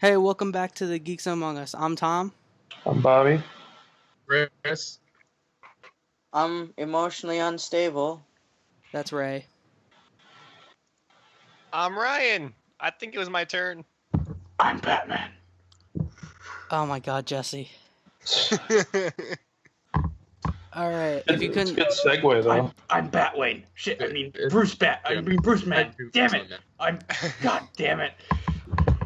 Hey, welcome back to the Geeks Among Us. I'm Tom. I'm Bobby. Chris. I'm emotionally unstable. That's Ray. I'm Ryan. I think it was my turn. I'm Batman. Oh my god, Jesse. Alright, if you It's a couldn't... good segue, though. I'm Batwayne. Shit, I mean Bruce Man. Damn it. God damn it.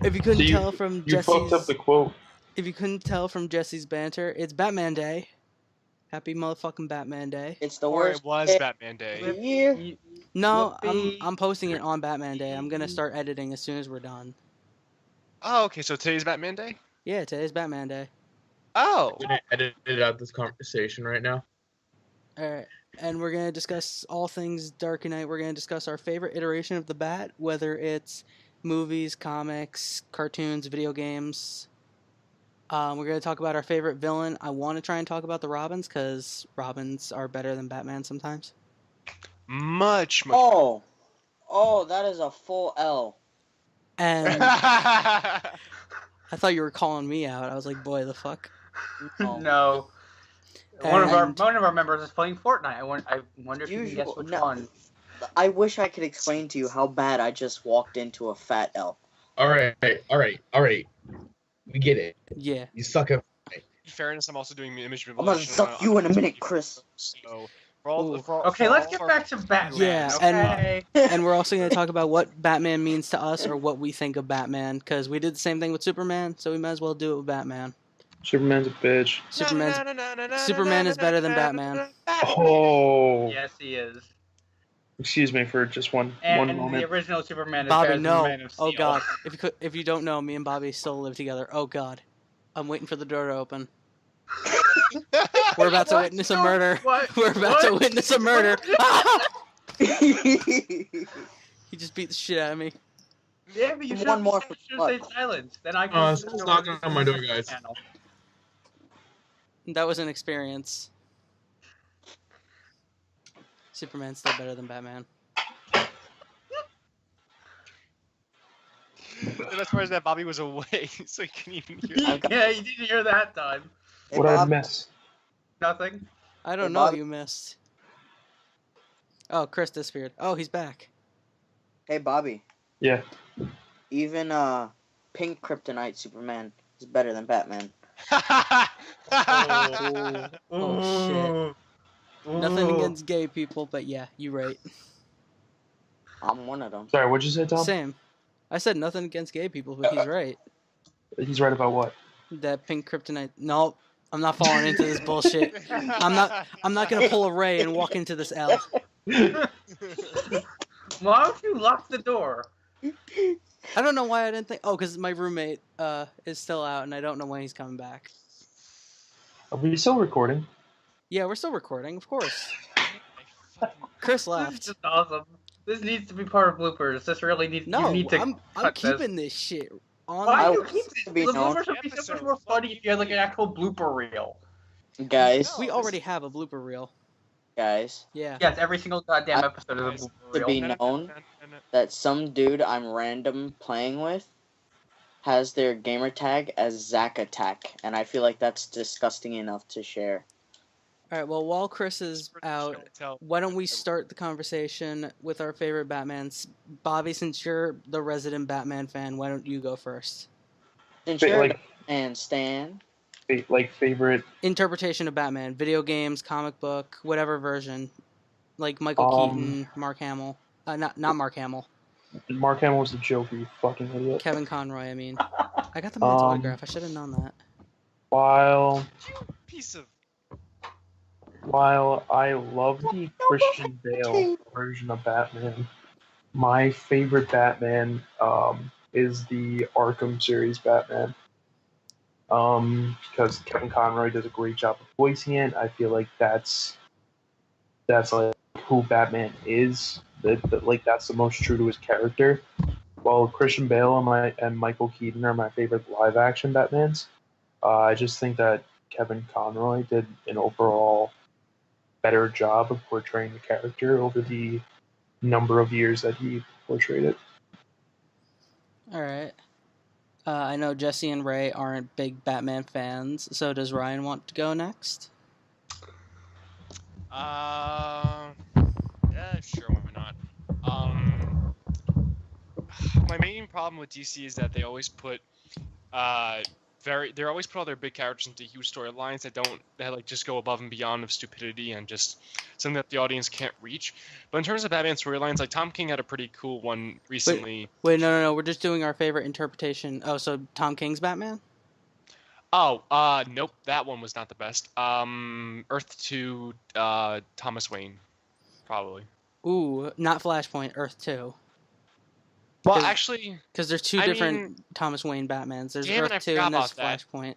If you couldn't So tell from You fucked up the Jesse's... quote. If you couldn't tell from Jesse's banter, it's Batman Day. Happy motherfucking Batman Day. It's the Or worst it was day Batman of Day. the year. No, Whoopee. I'm posting it on Batman Day. I'm gonna start editing as soon as we're done. Oh, okay, so today's Batman Day? Yeah, today's Batman Day. Oh. I'm gonna edit out this conversation right now. Alright, and we're gonna discuss all things Dark Knight. We're gonna discuss our favorite iteration of the Bat, whether it's movies, comics, cartoons, video games. We're going to talk about our favorite villain. I want to try and talk about the Robins, because Robins are better than Batman sometimes. Much. Oh, that is a full L. And I thought you were calling me out. I was like, boy, the fuck. Oh. No. One of our members is playing Fortnite. I wonder if you can guess which one. I wish I could explain to you how bad I just walked into a fat L. All right. We get it. Yeah. You suck at. In fairness, I'm also doing image I'm gonna suck you in a minute, Chris. So, Okay, let's get back to Batman. Yeah, okay? And we're also going to talk about what Batman means to us, or what we think of Batman, because we did the same thing with Superman, so we might as well do it with Batman. Superman's a bitch. Superman is better than Batman. Oh. Yes, he is. Excuse me for just one And the moment. original Superman is Bobby, better than no. Man of Steel. Oh, God. If you don't know, me and Bobby still live together. Oh, God. I'm waiting for the door to open. We're about to witness a murder. What? We're about to witness a murder. He just beat the shit out of me. Yeah, but you should One more have for stayed silent. Then I can. Someone's knocking on my door, guys. That was an experience. Superman's still better than Batman. The best part is that Bobby was away, so he couldn't even hear that. Yeah, you didn't hear that time. Hey, What did I Bob. miss? Nothing. I don't Hey, know. Bob. You missed. Oh, Chris disappeared. Oh, he's back. Hey, Bobby. Yeah. Even pink kryptonite Superman is better than Batman. Oh, shit. Nothing against gay people, but yeah, you're right. I'm one of them. Sorry, what'd you say, Tom? Same. I said nothing against gay people, but he's right. He's right about what? That pink kryptonite. No, I'm not falling into this bullshit. I'm not gonna pull a Ray and walk into this L. Why don't you lock the door? I don't know why I didn't think. Oh, because my roommate is still out, and I don't know when he's coming back. Are we still recording? Yeah, we're still recording, of course. Chris This is left. just awesome. This needs to be part of bloopers. This really needs. No, you need to I'm cut keeping this shit on. Why I do you want keep to this? be The known. bloopers would be so much more funny if you had like an actual blooper reel. Guys, We already have a blooper reel. guys, Yeah. Yes, every single goddamn I- episode is a blooper to reel. be known that some dude I'm random playing with has their gamer tag as Zack Attack, and I feel like that's disgusting enough to share. All right. Well, while Chris is out, why don't we start the conversation with our favorite Batmans? Bobby, since you're the resident Batman fan, why don't you go first? Since Fa- you're like- and Stan, Like favorite? Interpretation of Batman, video games, comic book, whatever version, like Michael Keaton, Mark Hamill, not Mark Hamill, Mark Hamill was the Joker, you fucking idiot. Kevin Conroy. I mean, I got the man's Um, autograph. I should have known that. While Piece of. I love the Christian Bale version of Batman, my favorite Batman is the Arkham series Batman. Because Kevin Conroy does a great job of voicing it. I feel like that's like who Batman is. That's the most true to his character. While Christian Bale and Michael Keaton are my favorite live action Batmans, I just think that Kevin Conroy did an overall better job of portraying the character over the number of years that he portrayed it. All right. I know Jesse and Ray aren't big Batman fans, so does Ryan want to go next? Yeah, sure, why not? My main problem with DC is that they always put they always put all their big characters into huge storylines that like just go above and beyond of stupidity and just something that the audience can't reach. But in terms of Batman storylines, like Tom King had a pretty cool one recently. Wait, no, we're just doing our favorite interpretation. Oh, so Tom King's Batman? Oh, nope, that one was not the best. Earth 2, Thomas Wayne, probably. Ooh, not Flashpoint, Earth 2. Well, actually... Because there's two different Thomas Wayne Batmans. There's Earth 2 and there's Flashpoint.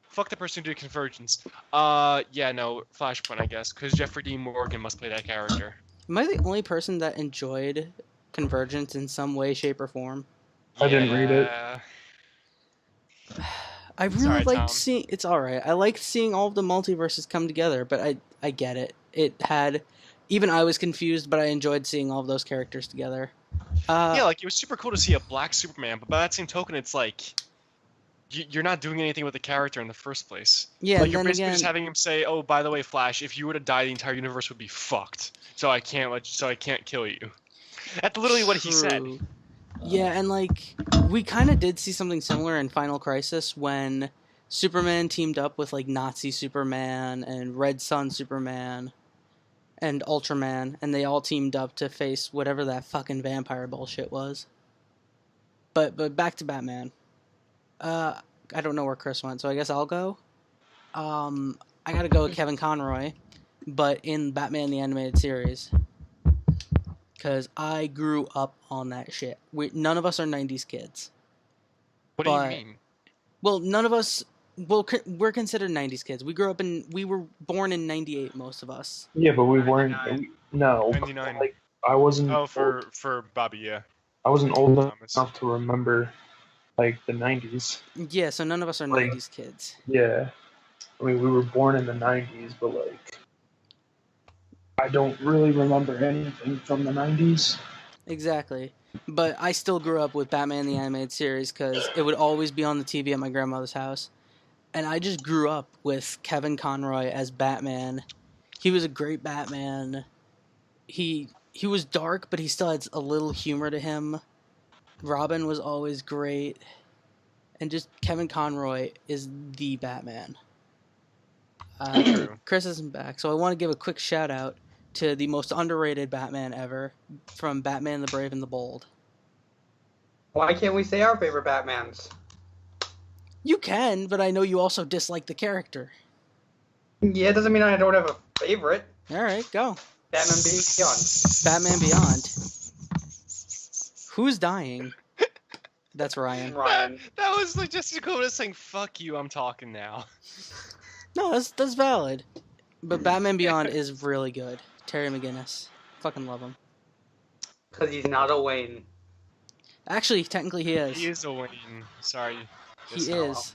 Fuck the person who did Convergence. Yeah, no, Flashpoint, I guess, because Jeffrey Dean Morgan must play that character. Am I the only person that enjoyed Convergence in some way, shape, or form? I didn't read it. I really liked seeing... It's alright. I liked seeing all of the multiverses come together, but I get it. It had... Even I was confused, but I enjoyed seeing all of those characters together. Yeah, like, it was super cool to see a black Superman, but by that same token, it's like... You're not doing anything with the character in the first place. Yeah, like, you're basically just having him say, "Oh, by the way, Flash, if you were to die, the entire universe would be fucked. So I can't kill you." That's literally what he said. Yeah, and like we kind of did see something similar in Final Crisis when Superman teamed up with like Nazi Superman and Red Sun Superman and Ultraman, and they all teamed up to face whatever that fucking vampire bullshit was. But back to Batman. I don't know where Chris went, so I guess I'll go. I gotta go with Kevin Conroy, but in Batman the Animated Series. Because I grew up on that shit. None of us are 90s kids. What do you mean? Well, none of us... Well, we're considered 90s kids. We were born in 98, most of us. Yeah, but we weren't... No. 99. Like, I wasn't... Oh, for Bobby, yeah. I wasn't old enough to remember... like the 90s. Yeah, so none of us are 90s kids. Yeah. I mean, we were born in the 90s, but like I don't really remember anything from the 90s. Exactly. But I still grew up with Batman the Animated Series because it would always be on the TV at my grandmother's house. And I just grew up with Kevin Conroy as Batman. He was a great Batman. He was dark, but he still had a little humor to him. Robin was always great. And just Kevin Conroy is the Batman. Chris isn't back, so I want to give a quick shout out to the most underrated Batman ever from Batman the Brave and the Bold. Why can't we say our favorite Batmans? You can, but I know you also dislike the character. Yeah, it doesn't mean I don't have a favorite. Alright, go. Batman Beyond. Batman Beyond. Who's dying? That's Ryan. That was like just equivalent to saying, "Fuck you, I'm talking now." No, that's valid. But Batman Beyond is really good. Terry McGinnis. Fucking love him. Because he's not a Wayne. Actually, technically he is. He is a Wayne. Sorry. He is.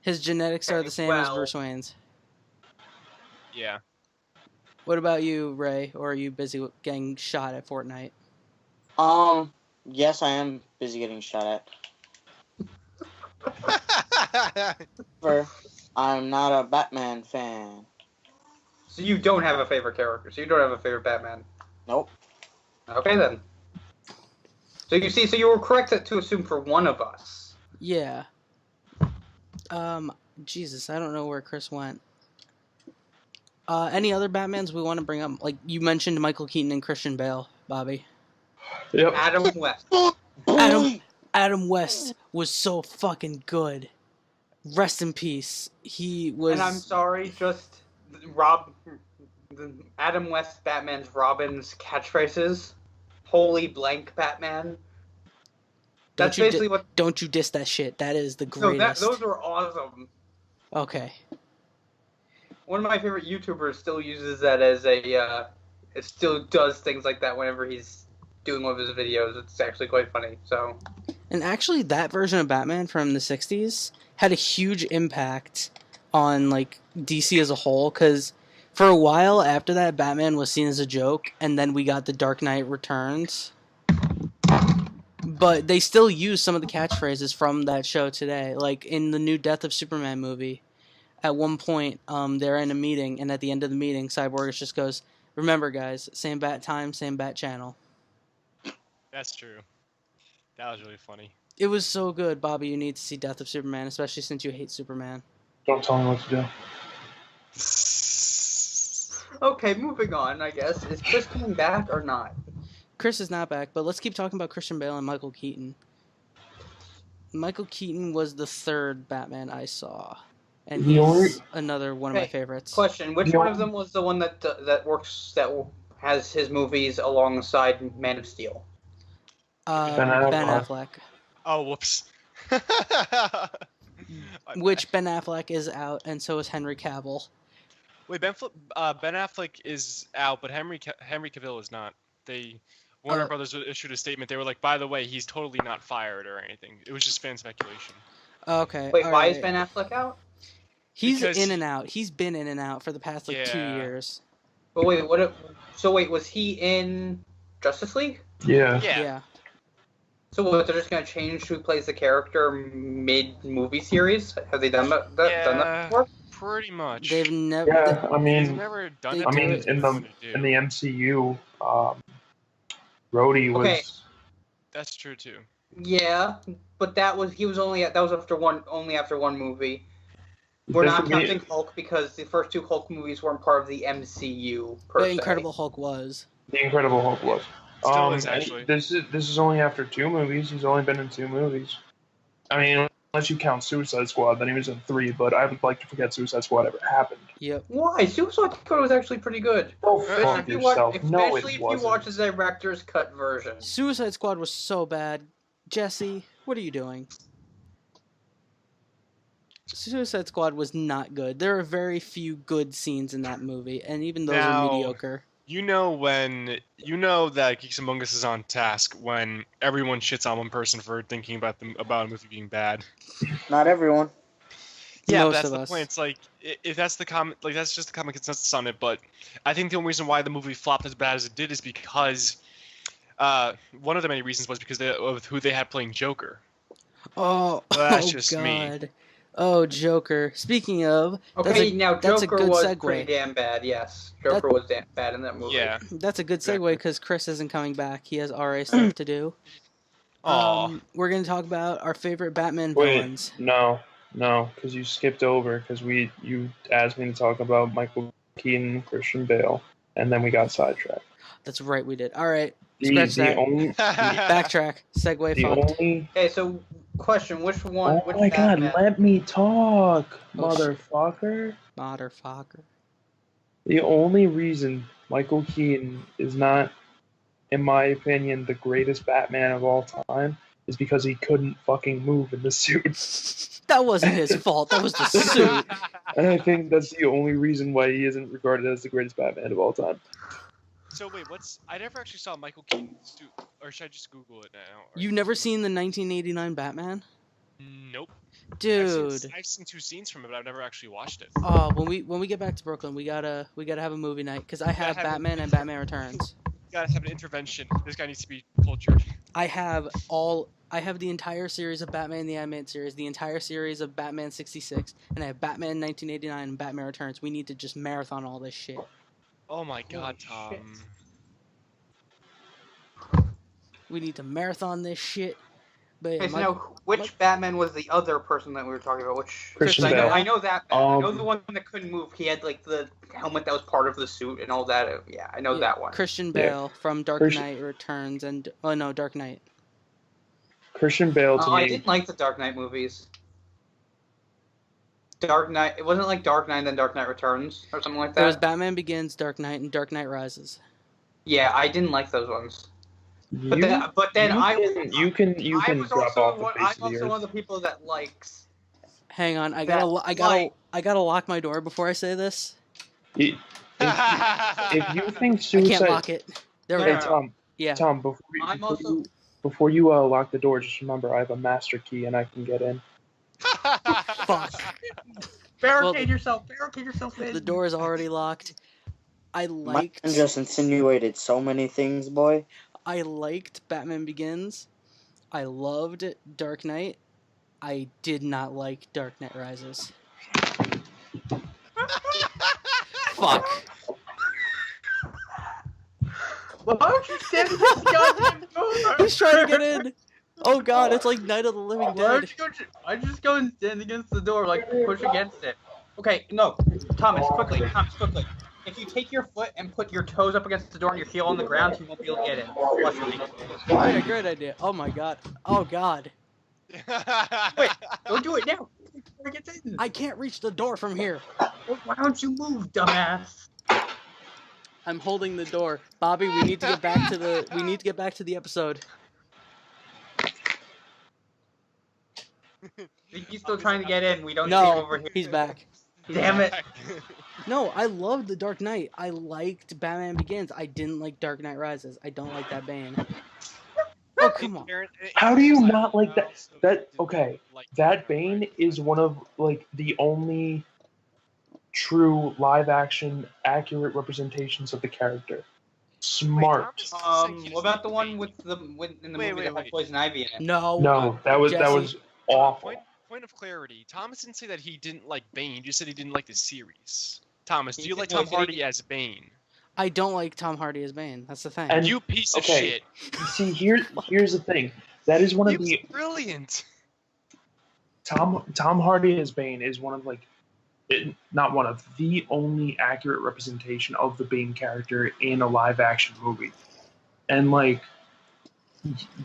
His genetics are the same as Bruce Wayne's. Yeah. What about you, Ray? Or are you busy getting shot at Fortnite? Yes, I am busy getting shot at. I'm not a Batman fan. So you don't have a favorite character. So you don't have a favorite Batman. Nope. Okay then. So you were correct to assume for one of us. Yeah. Jesus, I don't know where Chris went. Any other Batmans we want to bring up? Like, you mentioned Michael Keaton and Christian Bale, Bobby. Yep. Adam West. Adam West was so fucking good. Rest in peace. He was... And I'm sorry, just Adam West Batman's Robin's catchphrases. Holy blank Batman. That's basically what... Don't you diss that shit. That is the greatest. No, those are awesome. Okay. One of my favorite YouTubers still uses that as a... it still does things like that whenever he's doing one of his videos. It's actually quite funny, so... And actually, that version of Batman from the 60s had a huge impact on, like, DC as a whole, because for a while after that, Batman was seen as a joke, and then we got The Dark Knight Returns. But they still use some of the catchphrases from that show today. Like in the new Death of Superman movie, at one point, they're in a meeting, and at the end of the meeting, Cyborg just goes, "Remember, guys, same bat time, same bat channel." That's true. That was really funny. It was so good, Bobby. You need to see Death of Superman, especially since you hate Superman. Don't tell me what to do. Okay, moving on, I guess. Is Chris coming back or not? Chris is not back, but let's keep talking about Christian Bale and Michael Keaton. Michael Keaton was the third Batman I saw, and he's another one of my favorites. Question: which one of them was the one that has his movies alongside Man of Steel? Ben Affleck. Oh, whoops. Which Ben Affleck is out, and so is Henry Cavill. Wait, Ben Affleck is out, but Henry Cavill is not. Warner Brothers issued a statement. They were like, by the way, he's totally not fired or anything. It was just fan speculation. Okay. Wait, why is Ben Affleck out? He's in and out. He's been in and out for the past 2 years. But wait, was he in Justice League? Yeah. So what, they're just gonna change who plays the character mid-movie series? Have they done that before? Pretty much. They've never. Yeah, I mean, they've never done it. I mean, in the MCU, Rhodey was. Okay. That's true too. Yeah, but that was after one movie. We're not counting Hulk because the first two Hulk movies weren't part of the MCU. The Incredible Hulk was. The Incredible Hulk was. Still is, actually. This is only after 2 movies. He's only been in 2 movies. I mean, unless you count Suicide Squad, then he was in 3. But I would like to forget Suicide Squad ever happened. Yep. Why? Suicide Squad was actually pretty good. Oh, fuck yourself. No, it wasn't. Especially if you watch the director's cut version. Suicide Squad was so bad. Jesse, what are you doing? Suicide Squad was not good. There are very few good scenes in that movie, and even those are mediocre. You know that Geeks Among Us is on task when everyone shits on one person for thinking about a movie being bad. Not everyone. Yeah, that's the point. It's like if that's the common, like that's just the common consensus on it. But I think the only reason why the movie flopped as bad as it did is because one of the many reasons was because of who they had playing Joker. Oh, well, that's just God. Me. Oh, Joker. Speaking of, Joker that's a good was segue. pretty damn bad. Yes, Joker was damn bad in that movie. Yeah, that's a good segue because Chris isn't coming back. He has RA stuff to do. We're gonna talk about our favorite Batman villains. No, because you skipped over because you asked me to talk about Michael Keaton, Christian Bale, and then we got sidetracked. That's right, we did. All right, scratch that. Backtrack. Segue. Okay, so question: which one? Oh my God! Let me talk, motherfucker. The only reason Michael Keaton is not, in my opinion, the greatest Batman of all time is because he couldn't fucking move in the suit. That wasn't his fault. That was the suit. And I think that's the only reason why he isn't regarded as the greatest Batman of all time. So wait, I never actually saw Michael Keaton's suit, or should I just Google it now? You've never seen the 1989 Batman? Nope. Dude, I've seen 2 scenes from it, but I've never actually watched it. Oh, when we get back to Brooklyn, we gotta have a movie night because I have Batman and Batman Returns. You gotta have an intervention. This guy needs to be cultured. I have the entire series of Batman the Animated Series, the entire series of Batman 66, and I have Batman 1989 and Batman Returns. We need to just marathon all this shit. Oh my God, Tom. We need to marathon this shit. But okay, so now, which Batman was the other person that we were talking about? Which Christian Bale. I know that. I know the one that couldn't move. He had like the helmet that was part of the suit and all that. Yeah, I know that one. Christian Bale from Dark Knight Returns and Dark Knight. Christian Bale to me. I didn't like the Dark Knight movies. Dark Knight. It wasn't like Dark Knight then Dark Knight Returns or something like that. It was Batman Begins, Dark Knight, and Dark Knight Rises. Yeah, I didn't like those ones. You can drop off the face I'm also one of the people that likes. Hang on, I gotta lock my door before I say this. If you think Suicide, I can't lock it. There we go. Tom. Yeah. Tom, before you lock the door, just remember I have a master key and I can get in. Fuck. Barricade yourself in. The door is already locked. Mine just insinuated so many things, boy. I liked Batman Begins. I loved Dark Knight. I did not like Dark Knight Rises. Fuck. Why don't you stand against the goddamn door? He's trying to get in. Oh god, it's like Night of the Living Why Dead. don't you go and stand against the door, like push against it? Okay, no, Thomas, quickly. If you take your foot and put your toes up against the door and your heel on the ground, you won't be able to get in. Watch your legs. Oh yeah, great idea. Oh my god. Oh god. Wait, don't do it now. Before it gets in. I can't reach the door from here. Why don't you move, dumbass? I'm holding the door. Bobby, we need to get back to the episode. He's still trying to get in. We don't see him No, over here. he's back. Damn it. No, I loved the Dark Knight. I liked Batman Begins. I didn't like Dark Knight Rises. I don't like that Bane. Oh, come on. How do you not like that? Okay, that Bane is one of like the only true live action accurate representations of the character. Smart. What about the one with the in the movie that had Poison Ivy in it? No, that was Jesse. awful. Point of clarity. Thomas didn't say that he didn't like Bane. He just said he didn't like the series. Thomas, do you like Tom Hardy as Bane? I don't like Tom Hardy as Bane. That's the thing. And- You piece of okay. shit. See, here's the thing. That is one of the Brilliant. Tom Hardy as Bane is one of not one of the only accurate representation of the Bane character in a live action movie. And like,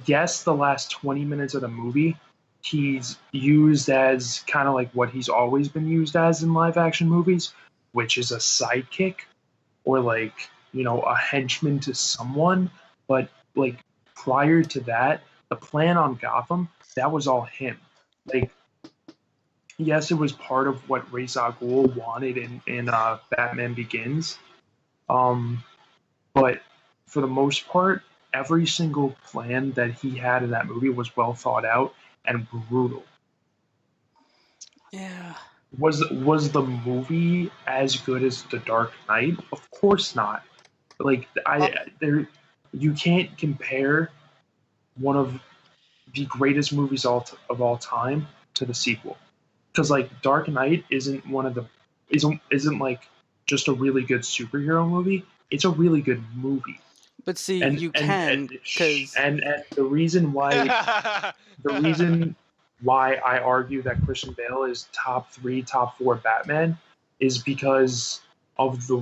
yes, the last 20 minutes of the movie, he's used as kind of like what he's always been used as in live action movies, which is a sidekick or like, you know, a henchman to someone. But like prior to that, the plan on Gotham, that was all him. Like, yes, it was part of what Ra's al Ghul wanted in Batman Begins. But for the most part, every single plan that he had in that movie was well thought out and brutal. Yeah. Was the movie as good as The Dark Knight? Of course not. Like you can't compare one of the greatest movies of all time to the sequel. Because like Dark Knight isn't like just a really good superhero movie. It's a really good movie. But see, you can because the reason why I argue that Christian Bale is top 3, top 4 Batman is because of the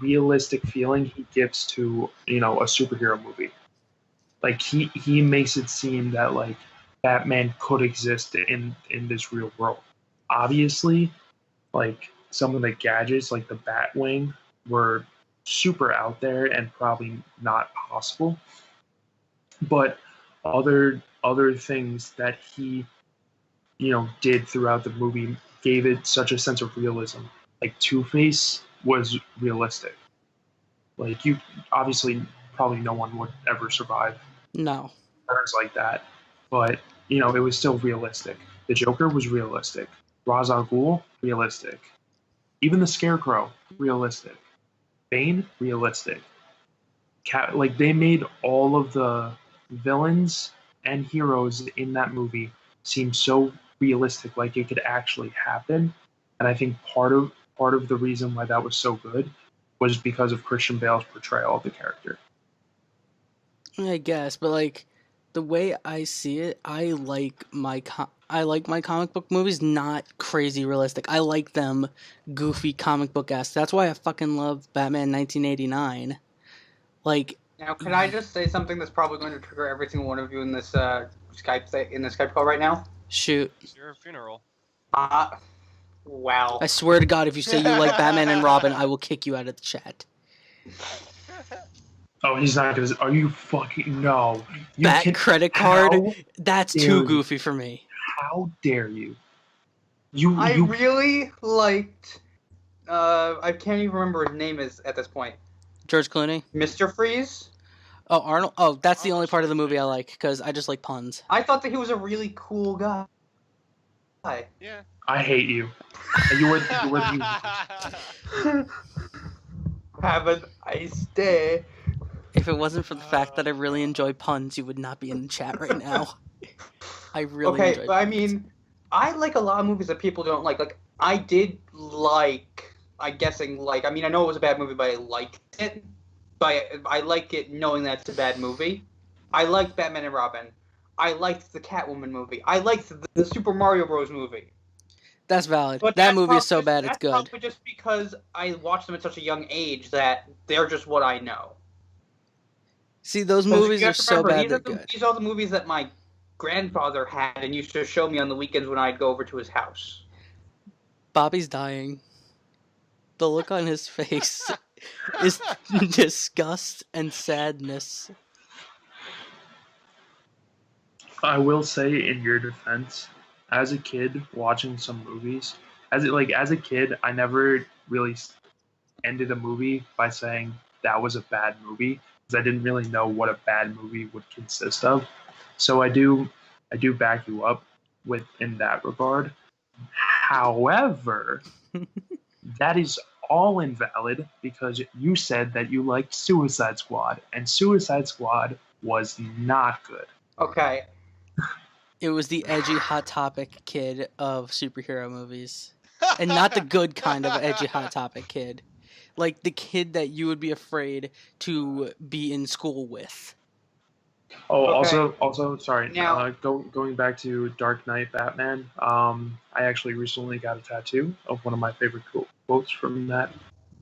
realistic feeling he gives to, you know, a superhero movie. Like he makes it seem that like Batman could exist in this real world. Obviously, like some of the gadgets like the Batwing were super out there and probably not possible. But other things that he, you know, did throughout the movie gave it such a sense of realism. Like Two-Face was realistic. Like you obviously probably no one would ever survive no. burns like that. But, you know, it was still realistic. The Joker was realistic. Ra's al Ghul, realistic. Even the Scarecrow, realistic. Bane, realistic. Like, they made all of the villains and heroes in that movie seem so realistic, like it could actually happen. And I think part of the reason why that was so good was because of Christian Bale's portrayal of the character. I guess, but like the way I see it, I like my comic book movies not crazy realistic. I like them goofy comic book-esque. That's why I fucking love Batman 1989. Like, now, can I just say something that's probably going to trigger every single one of you in this Skype call right now? Shoot. It's your funeral. Wow. I swear to God, if you say you like Batman and Robin, I will kick you out of the chat. Oh, he's not gonna. Are you fucking no? That credit card, how that's dare too you. goofy for me. How dare you? I really liked. I can't even remember his name is at this point. George Clooney? Mr. Freeze? Oh, Arnold? Oh, that's the only part of the movie I like, because I just like puns. I thought that he was a really cool guy. Yeah. I hate you. You were the Have a nice day. If it wasn't for the fact that I really enjoy puns, you would not be in the chat right now. I really Okay, enjoy but I puns. mean, I like a lot of movies that people don't like. Like, I did like, I'm guessing, like, I mean, I know it was a bad movie, but I liked it. But I like it knowing that it's a bad movie. I liked Batman and Robin. I liked the Catwoman movie. I liked the Super Mario Bros. Movie. That's valid. But That movie is so bad it's that's good. probably just because I watched them at such a young age that they're just what I know. See, those 'Cause movies you are have to so remember, bad they're good. these are the movies that my grandfather had and used to show me on the weekends when I'd go over to his house. Bobby's dying. The look on his face is disgust and sadness. I will say, in your defense, as a kid watching some movies, as a kid, I never really ended a movie by saying that was a bad movie because I didn't really know what a bad movie would consist of. So I do back you up in that regard. However, that is all invalid because you said that you liked Suicide Squad, and Suicide Squad was not good. Okay. It was the edgy Hot Topic kid of superhero movies. And not the good kind of edgy Hot Topic kid. Like the kid that you would be afraid to be in school with. Oh, Okay. also, sorry. Now- Going back to Dark Knight Batman. I actually recently got a tattoo of one of my favorite quotes from that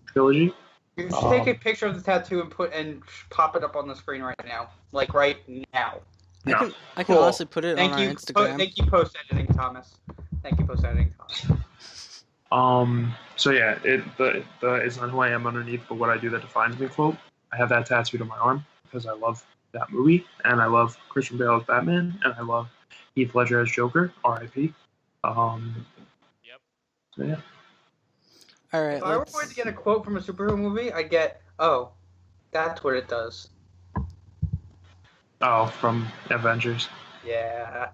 trilogy. You should take a picture of the tattoo and pop it up on the screen right now. Like right now. No. I can Cool. honestly put it on our Instagram. Thank you, post editing, Thomas. Thank you, post editing, Thomas. So yeah, the it's not who I am underneath, but what I do that defines me quote. I have that tattooed on my arm because I love that movie, and I love Christian Bale as Batman, and I love Heath Ledger as Joker. R.I.P. Yep. So yeah. All right. If I were going to get a quote from a superhero movie, I'd get, "Oh, that's what it does." Oh, from Avengers. Yeah.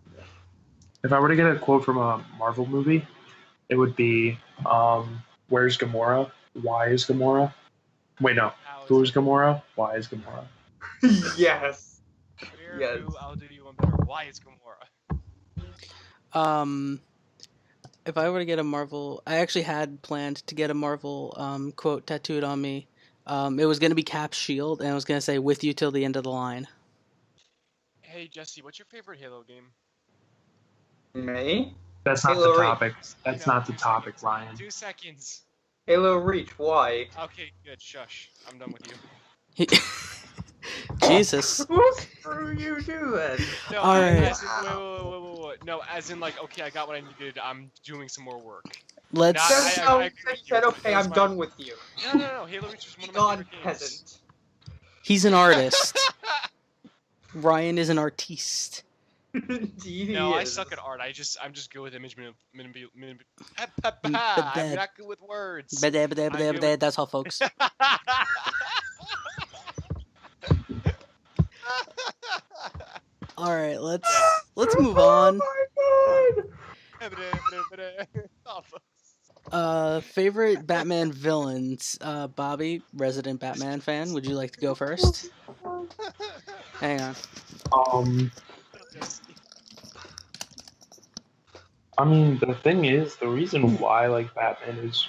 If I were to get a quote from a Marvel movie, it would be, "Where's Gamora? Why is Gamora? Wait, no. Who's Gamora? Why is Gamora?" Yes. Where Yes. do I'll do you one better? Why is Gamora? If I were to get a Marvel, I actually had planned to get a Marvel quote tattooed on me. It was going to be Cap's shield, and it was going to say "with you till the end of the line." Hey Jesse, what's your favorite Halo game? Me? That's not Halo the Reach. topic. That's not the topic, Ryan. 2 seconds. Halo Reach. Why? Okay, good. Shush. I'm done with you. Jesus. Well, screw you too then. No, All right. as in, wait. No, as in like, okay, I got what I needed. I'm doing some more work. Let's. Nah, That's I how agree you with you. said, "Okay, That was I'm my- done with you." No. Halo Reach was one Be of my gone, favorite games. peasant. He's an artist. Ryan is an artiste. Indeed No, he I is. suck at art. I'm just good with image I'm Ba-dab. not good with words. Ba-dab-ba-dab-ba-dab. That's all, folks. All right, let's move on. Oh my god! Favorite Batman villains. Bobby, resident Batman fan. Would you like to go first? Hang on. I mean, the thing is, the reason why like Batman is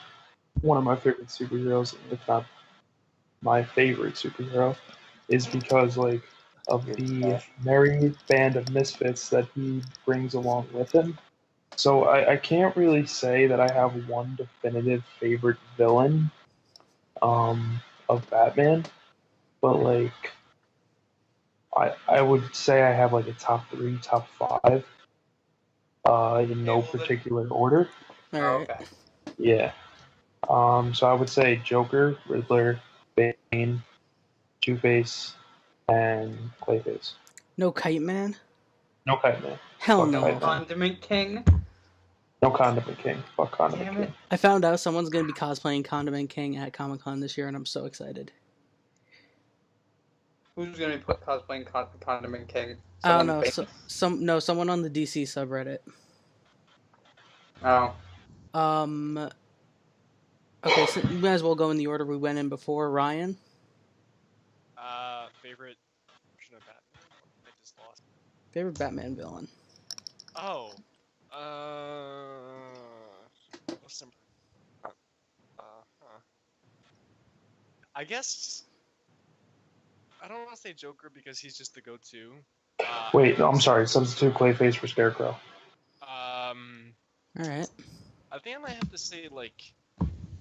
one of my favorite superheroes, if not my favorite superhero, is because like of the merry band of misfits that he brings along with him. So I can't really say that I have one definitive favorite villain of Batman, but like I would say I have like a top 3, top 5, in no particular order. All right. Okay. Yeah. So I would say Joker, Riddler, Bane, Two-Face, and Clayface. No Kite Man. No Kite Man. Hell Fuck no. Kite Man. Condiment King. No Condiment King. Fuck Condiment Damn King. it. I found out someone's gonna be cosplaying Condiment King at Comic-Con this year, and I'm so excited. Who's gonna be cosplaying Condiment King? I don't know. Someone Someone on the DC subreddit. Oh. Okay, so we might as well go in the order we went in before. Ryan. favorite version of Batman. I just lost. Favorite Batman villain? Oh. What's number? Huh. I guess I don't want to say Joker because he's just the go-to. Wait, I'm sorry. Substitute Clayface for Scarecrow. All right. I think I might have to say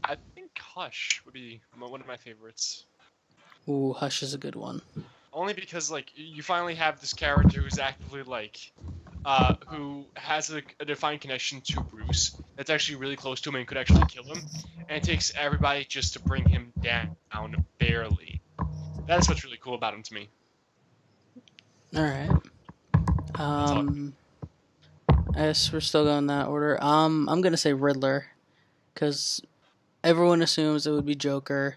I think Hush would be one of my favorites. Ooh, Hush is a good one. Only because you finally have this character who's actively who has a defined connection to Bruce that's actually really close to him and could actually kill him, and it takes everybody just to bring him down barely. That's what's really cool about him to me. All right. I guess we're still going that order. I'm gonna say Riddler, because everyone assumes it would be Joker,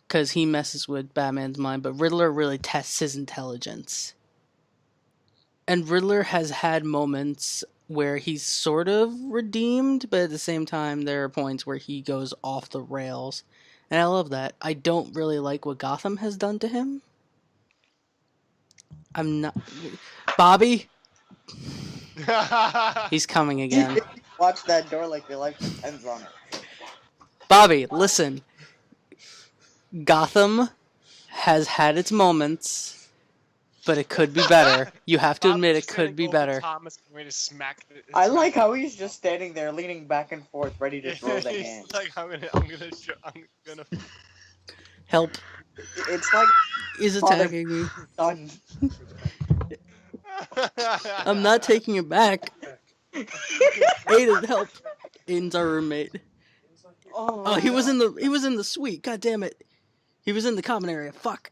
because he messes with Batman's mind, but Riddler really tests his intelligence. And Riddler has had moments where he's sort of redeemed, but at the same time, there are points where he goes off the rails. And I love that. I don't really like what Gotham has done to him. I'm not... Bobby? He's coming again. Watch that door like your life depends on it. Bobby, listen. Gotham has had its moments, but it could be better. You have to admit it could be better. Thomas, I'm going to smack I like how he's just standing there, leaning back and forth, ready to throw the hand. He's like, I'm gonna. Help It's like is attacking me. done. I'm not taking it back. Aiden, help. Aiden's our roommate. Oh, he was in the suite. God damn it. He was in the common area. Fuck.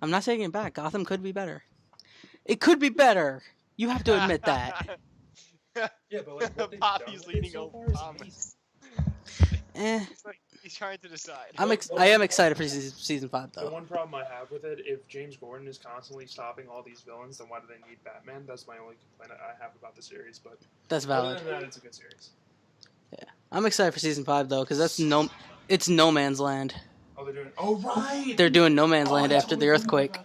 I'm not taking it back. Gotham could be better. It could be better. You have to admit that. Yeah, but like, what they've Poppy's done with it leaning so over far is Thomas. He's trying to decide. I am excited for season 5 The though. one problem I have with it, if James Gordon is constantly stopping all these villains, then why do they need Batman? That's my only complaint I have about the series. But That's valid. other than that, it's a good series. Yeah, I'm excited for season 5 though, because it's No Man's Land. Oh, they're doing. Oh, right. They're doing No Man's Land after the earthquake.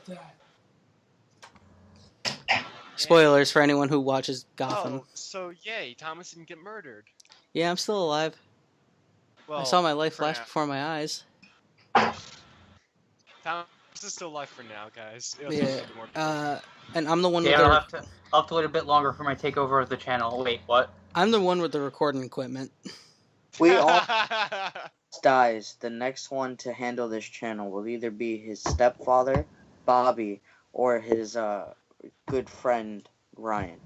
Spoilers for anyone who watches Gotham. Oh, so yay, Thomas didn't get murdered. Yeah, I'm still alive. Well, I saw my life for flash now. before my eyes. Thomas is still alive for now, guys. Yeah. And I'm the one with Yeah, the I'll have to wait a bit longer for my takeover of the channel. Wait, what? I'm the one with the recording equipment. We all dies. The next one to handle this channel will either be his stepfather, Bobby, or his good friend, Ryan.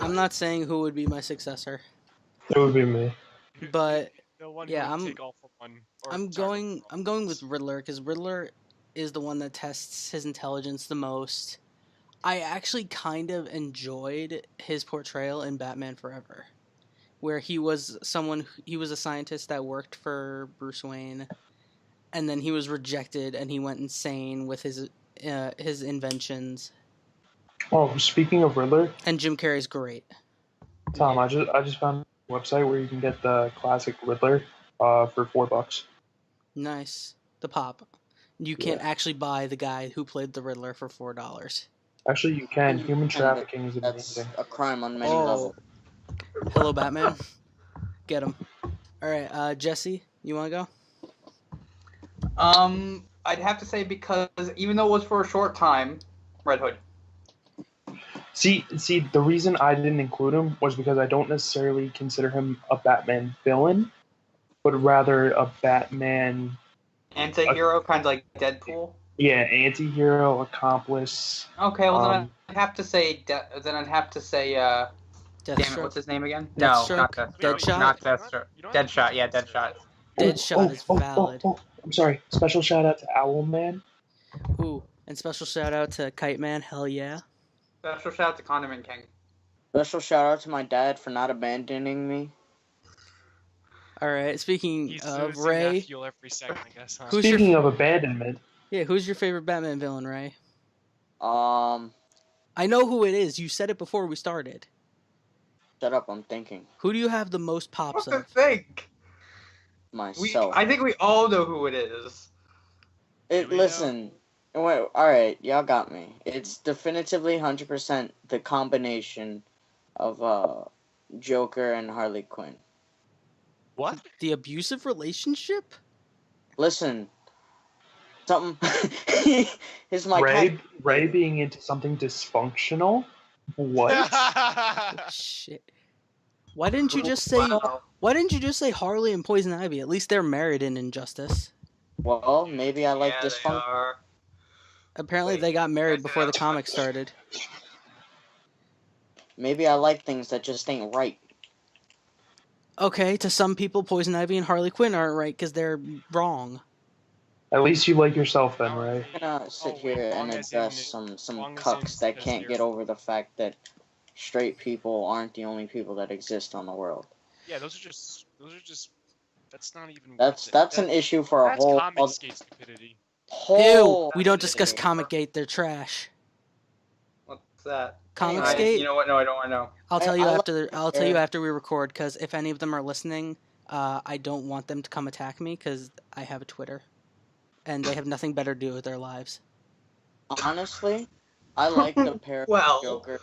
I'm not saying who would be my successor, It would be me. but The one yeah, who would I'm- take all for one. I'm going with Riddler, because Riddler is the one that tests his intelligence the most. I actually kind of enjoyed his portrayal in Batman Forever, where he was a scientist that worked for Bruce Wayne, and then he was rejected and he went insane with his inventions. Oh, speaking of Riddler, And Jim Carrey's great. Tom, I just found a website where you can get the classic Riddler for $4. Nice. The pop. You can't actually buy the guy who played the Riddler for $4. Actually, you can. Human trafficking is That's amazing. a crime on many Oh. levels. Hello, Batman. Get him. All right, Jesse, you want to go? I'd have to say because even though it was for a short time, Red Hood. See, the reason I didn't include him was because I don't necessarily consider him a Batman villain, but rather a Batman, Anti-hero, kind of like Deadpool. yeah, anti-hero, accomplice. Okay, well then I'd have to say. Damn it, Deathstroke. what's his name again? Deathstroke? No, not Deathstroke. Deadshot? Not Deathstroke. Deadshot, yeah, Deadshot. Deadshot is valid. I'm sorry. Special shout out to Owlman. Ooh, and special shout out to Kite Man. Hell yeah. Special shout out to Condiment King. Special shout out to my dad for not abandoning me. All right. Speaking He's of losing Ray, that fuel every second, I guess. Huh? Who's Speaking of abandonment, who's your favorite Batman villain, Ray? Shut I know who it is. You said it before we started. up, I'm thinking. Who do you have the most pops What the of? think? Myself. I think we all know who it is. Listen. Wait, all right, y'all got me. It's definitively 100% the combination of Joker and Harley Quinn. What? The abusive relationship? Listen, something. Here's my Ray being into something dysfunctional? What? Shit. Why didn't you just say? Wow. Why didn't you just say Harley and Poison Ivy? At least they're married in Injustice. Well, maybe I like Yeah, dysfunction. they are. Apparently, Wait, they got married guys, before the yeah. comic started. Maybe I like things that just ain't right. Okay, to some people, Poison Ivy and Harley Quinn aren't right because they're wrong. At least you like yourself then, Wrong. Ray. I'm gonna sit wait, here wrong and as in address it- some wrong as in cucks that because can't they're- get over the fact that straight people aren't the only people that exist on the world. Yeah, those are just. That's not even. That's an issue for a That's whole comic skate stupidity. Ew, we don't That's discuss it. Comic-Gate, they're trash. What's that? Comic-Gate? You know what? No, I don't want to know. I'll tell you I after. like I'll tell you their- after we record, because if any of them are listening, I don't want them to come attack me because I have a Twitter, and they have nothing better to do with their lives. Honestly, I like the pair Well. of Joker.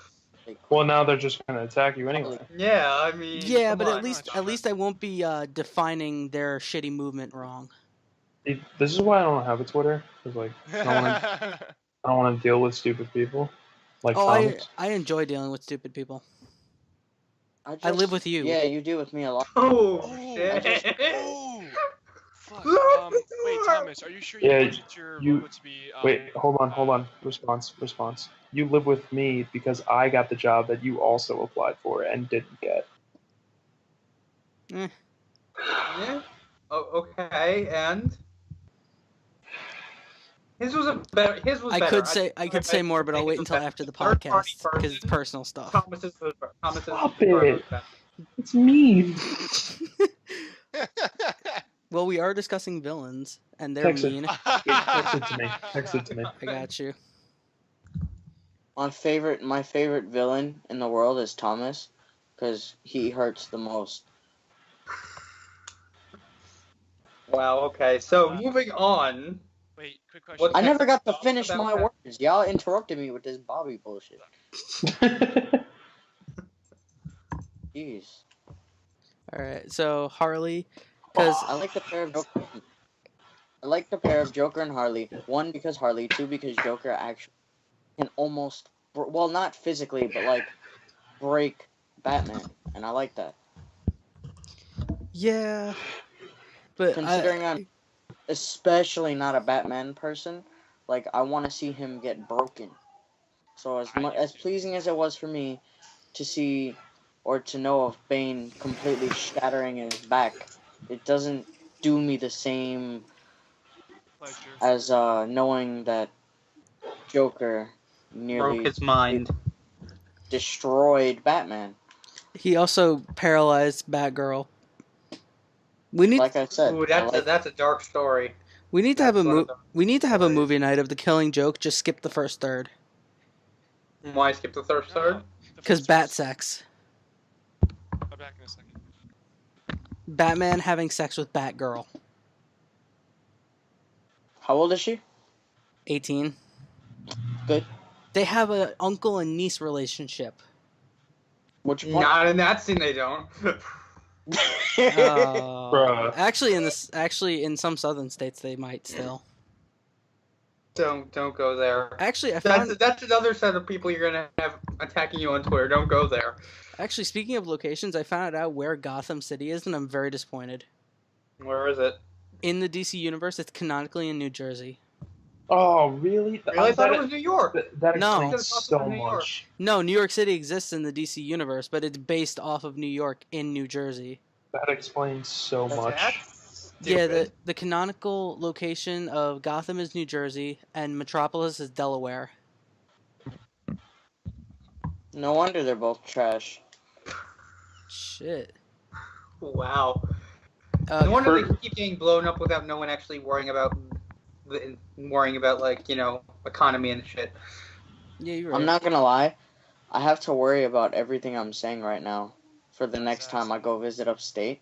Well, now they're just gonna attack you anyway. Yeah, I mean. Yeah, come but on. at least I won't be defining their shitty movement wrong. This is why I don't have a Twitter, because like I don't want to deal with stupid people, like Oh, Thomas. I enjoy dealing with stupid people. I I live with you. Yeah, you do with me a lot. Oh, Oh, shit. Oh! Fuck. Wait, Thomas, are you sure you Yeah, wanted your you- logo to be? Wait, hold on. Response. You live with me because I got the job that you also applied for and didn't get. Eh. Yeah. Oh, okay, and his was better. I could say more, but I'll wait until after the podcast because it's personal stuff. Thomas's Stop it. It's mean. Well, we are discussing villains, and they're Text it. mean. Text it to me. I got you. My favorite villain in the world is Thomas, because he hurts the most. Wow. Okay. So moving on. Wait, quick question. I never got to Talk finish about my that. words. Y'all interrupted me with this Bobby bullshit. Jeez. All right, so Harley, because I like the pair of Joker. I like the pair of Joker and Harley. One, because Harley. Two, because Joker actually can almost, well, not physically, but like break Batman, and I like that. yeah, but Considering I'm especially not a Batman person, like I want to see him get broken. So as pleasing as it was for me to see or to know of Bane completely shattering his back, it doesn't do me the same Pleasure. as knowing that Joker nearly Broke his mind. destroyed Batman. he also paralyzed Batgirl. We need Like I said, Ooh, I like- that's a dark story. we need to have a That's one of the we need to have a stories. movie night of The Killing Joke. Just skip the first third Why skip the third? because bat sex. I'll be back in a second. Batman having sex with Batgirl. How old is she? 18. Good. They have an uncle and niece relationship. Which one? Not in that scene, they don't. Oh. Bruh. Actually, in some southern states, they might still. Don't go there. Actually, I found. That's another set of people you're gonna have attacking you on Twitter. Don't go there. Actually, speaking of locations, I found out where Gotham City is, and I'm very disappointed. Where is it? In the DC universe, it's canonically in New Jersey. Oh, really? Really? I thought it was New York. That No. explains so much. No, New York City exists in the DC universe, but it's based off of New York in New Jersey. That explains so much. That's Yeah, stupid. the canonical location of Gotham is New Jersey, and Metropolis is Delaware. No wonder they're both trash. Shit. Wow. No wonder Kurt- they keep getting blown up without no one actually worrying about like economy and shit. Yeah, you're right. I'm not gonna lie. I have to worry about everything I'm saying right now for the next time I go visit upstate.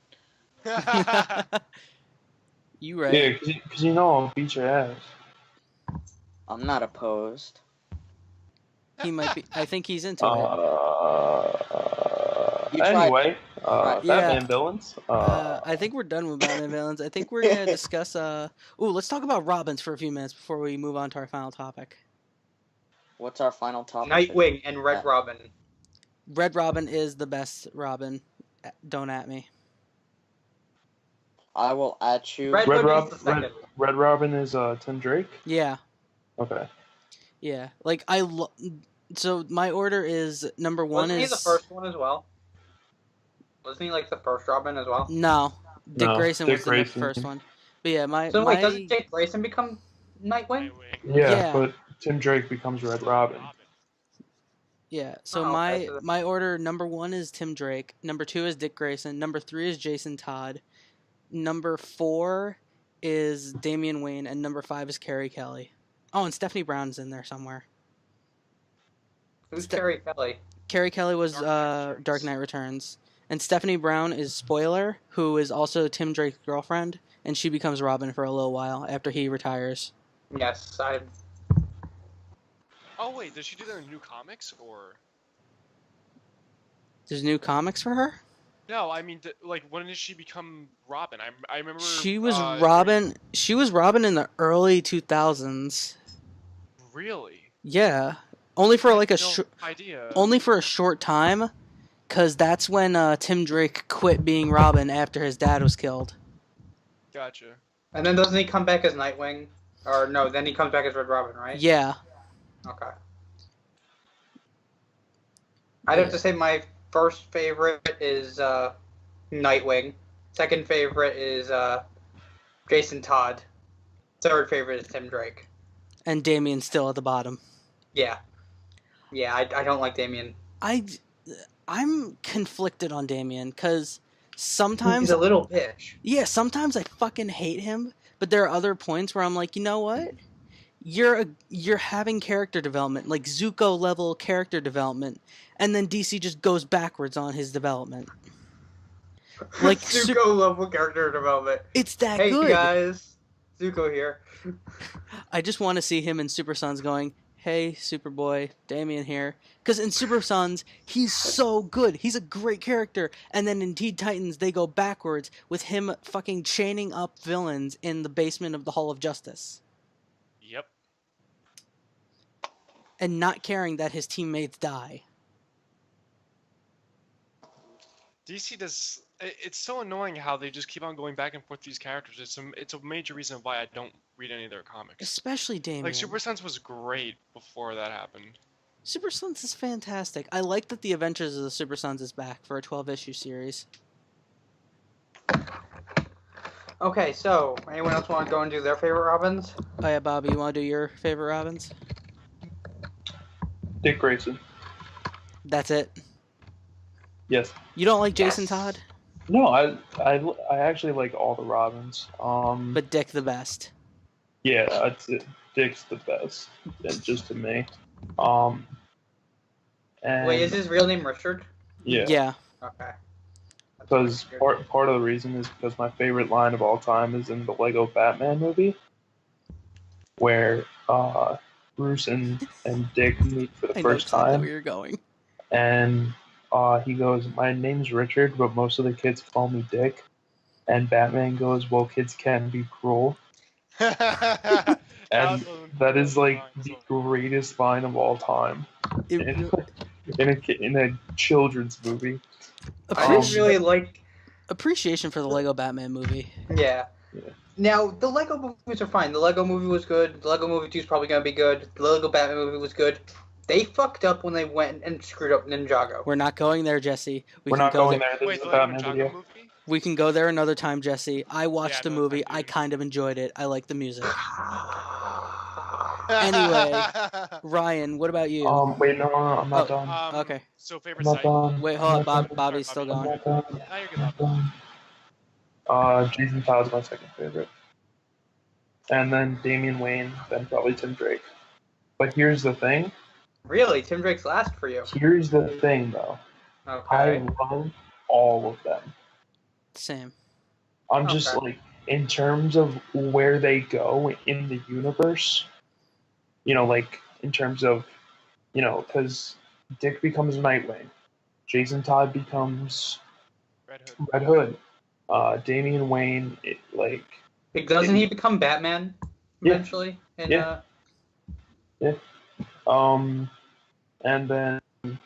You right. Yeah, because you know I'll beat your ass. I'm not opposed. He might be. I think he's into it. You tried- Anyway, Right. Yeah. Batman villains. I think we're done with Batman villains. I think we're gonna discuss. Let's talk about Robins for a few minutes before we move on to our final topic. What's our final topic? Nightwing and Red Robin. Red Robin is the best Robin. Don't at me. I will at you. Red Hood is the second. Red Robin is Tim Drake. Yeah, Okay. yeah. Like so my order is number one Wasn't he is the first one as well? Wasn't he like the first Robin as well? No, Dick No, Grayson Dick was the Grayson. first one. But yeah, So wait, doesn't Dick Grayson become Nightwing? Yeah. But Tim Drake becomes Red Robin. Yeah, so Oh, my okay, so my order, number 1 is Tim Drake, number 2 is Dick Grayson, number 3 is Jason Todd, number 4 is Damian Wayne, and number 5 is Carrie Kelly. Oh, and Stephanie Brown's in there somewhere. Who's Carrie Kelly? Carrie Kelly was Dark Knight Returns. Dark Knight Returns. And Stephanie Brown is Spoiler, who is also Tim Drake's girlfriend, and she becomes Robin for a little while after he retires. Yes, Oh wait, does she do that in new comics or? There's new comics for her? No, I mean, like, when did she become Robin? I remember. She was Robin. She was Robin in the early 2000s. Really? Yeah, only for like a no idea. only for a short time, cause that's when Tim Drake quit being Robin after his dad was killed. Gotcha. And then doesn't he come back as Nightwing? Or no, then he comes back as Red Robin, right? Yeah. Okay. I'd have to say my first favorite is Nightwing. Second favorite is Jason Todd. Third favorite is Tim Drake. And Damien's still at the bottom. Yeah. Yeah, I don't like Damien. I'm conflicted on Damien, cause sometimes He's a little bitch. Yeah, sometimes I fucking hate him, but there are other points where I'm like, you know what? You're having character development, like Zuko level character development, and then DC just goes backwards on his development. Like Zuko level character development. It's that Hey good. guys, Zuko here. I just want to see him in Super Sons going, "Hey, Superboy, Damien here." Because in Super Sons, he's so good. He's a great character. And then in Teen Titans, they go backwards with him fucking chaining up villains in the basement of the Hall of Justice. Yep. And not caring that his teammates die. DC does. It's so annoying how they just keep on going back and forth these characters. It's a major reason why I don't read any of their comics. Especially Damien. Like Super Sons was great before that happened. Super Sons is fantastic. I like that the Adventures of the Super Sons is back for a 12-issue series. Okay, so anyone else want to go and do their favorite Robins? Oh yeah, Bobby, you want to do your favorite Robins? Dick Grayson. That's it. Yes. You don't like Jason Todd? No, I actually like all the Robins. But Dick the best. Yeah, Dick's the best, just to me. And Wait, is his real name Richard? yeah. Yeah. Okay. Because part of the reason is because my favorite line of all time is in the Lego Batman movie, where Bruce and Dick meet for the I know first exactly time, where you're going. and he goes, "My name's Richard, but most of the kids call me Dick." And Batman goes, "Well, kids can be cruel." And that is like the greatest line of all time in a children's movie. I didn't really like. Appreciation for the Lego Batman movie. Yeah. Yeah. Now the Lego movies are fine. The Lego movie was good. The Lego movie 2 is probably gonna be good. The Lego Batman movie was good. They fucked up when they went and screwed up Ninjago. We're not going there, Jesse. We're not going there. This Wait, is the a Lego Batman Ninjago video. movie? We can go there another time, Jesse. I watched the another movie. time, I dude. kind of enjoyed it. I like the music. Anyway, Ryan, what about you? Wait, no, I'm not done. Okay. So favorite I'm not site? done. Wait, hold I'm on. not Bobby's still done. I'm going. not done. Now you're I'm good. not done. Jason Todd's my second favorite. And then Damian Wayne, then probably Tim Drake. But here's the thing. Really, Tim Drake's last for you. Here's the thing, though. I Okay. love all of them. Same. I'm just Okay. like, in terms of where they go in the universe, like in terms of, because Dick becomes Nightwing, Jason Todd becomes Red Hood. Red Hood, Damian Wayne, Doesn't he become Batman Yeah. eventually? Yeah. And then Tim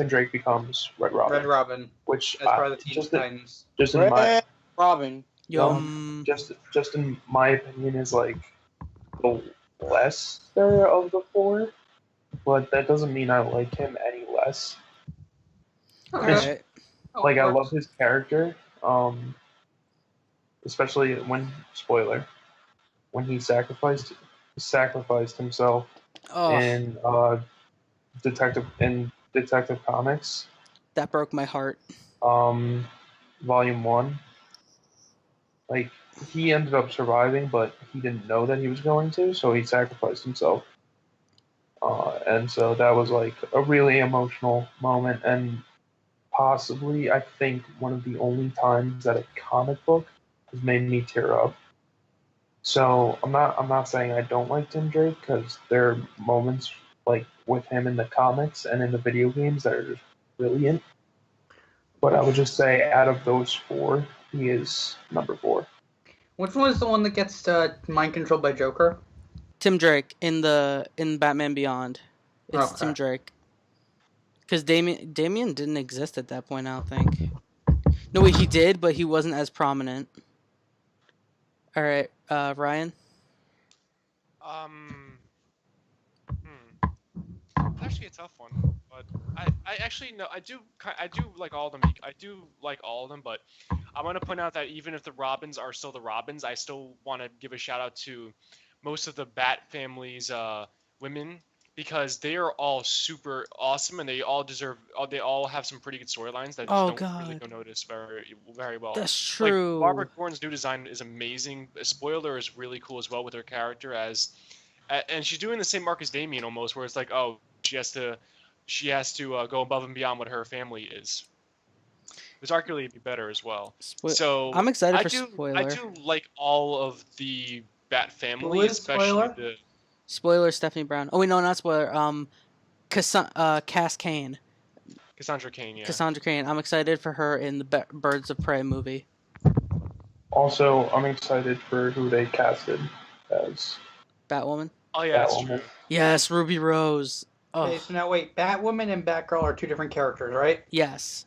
Drake becomes Red Robin. Red Robin. Which As part of the Teen Titans. just in my Red Robin. just in my opinion is like the lesser of the four, but that doesn't mean I like him any less. Alright. Like I love his character, especially when he sacrificed himself Oh, in Detective Comics, that broke my heart. Volume 1. Like he ended up surviving, but he didn't know that he was going to, so he sacrificed himself. And so that was like a really emotional moment, and possibly I think one of the only times that a comic book has made me tear up. So I'm not saying I don't like Tim Drake, because there are moments like with him in the comics and in the video games that are just brilliant. But I would just say out of those four, he is number 4. Which one is the one that gets mind controlled by Joker? Tim Drake in Batman Beyond. It's Tim Okay. Drake. Because Damian didn't exist at that point, I don't think. No, wait, he did, but he wasn't as prominent. All right, Ryan. It's actually a tough one, but I actually know I do like all of them. I do like all of them, but I want to point out that even if the Robins are still the Robins, I still want to give a shout out to most of the Bat family's women, because they are all super awesome and they all have some pretty good storylines that just don't really go noticed very, very well. That's true. Like Barbara Gordon's new design is amazing. Spoiler is really cool as well with her character and she's doing the same arc as Damian almost, where it's like, oh, she has to go above and beyond what her family is. Which arguably would be better as well. So I'm excited for spoiler. I do like all of the Bat family, Who is especially spoiler? the Spoiler, Stephanie Brown. Oh wait, no, not spoiler. Cass Kane. Cassandra Cain, yeah. Cassandra Cain. I'm excited for her in the Birds of Prey movie. Also, I'm excited for who they casted as Batwoman. Oh yeah, that's true. Yes, Ruby Rose. Oh. Okay, so now wait, Batwoman and Batgirl are two different characters, right? Yes.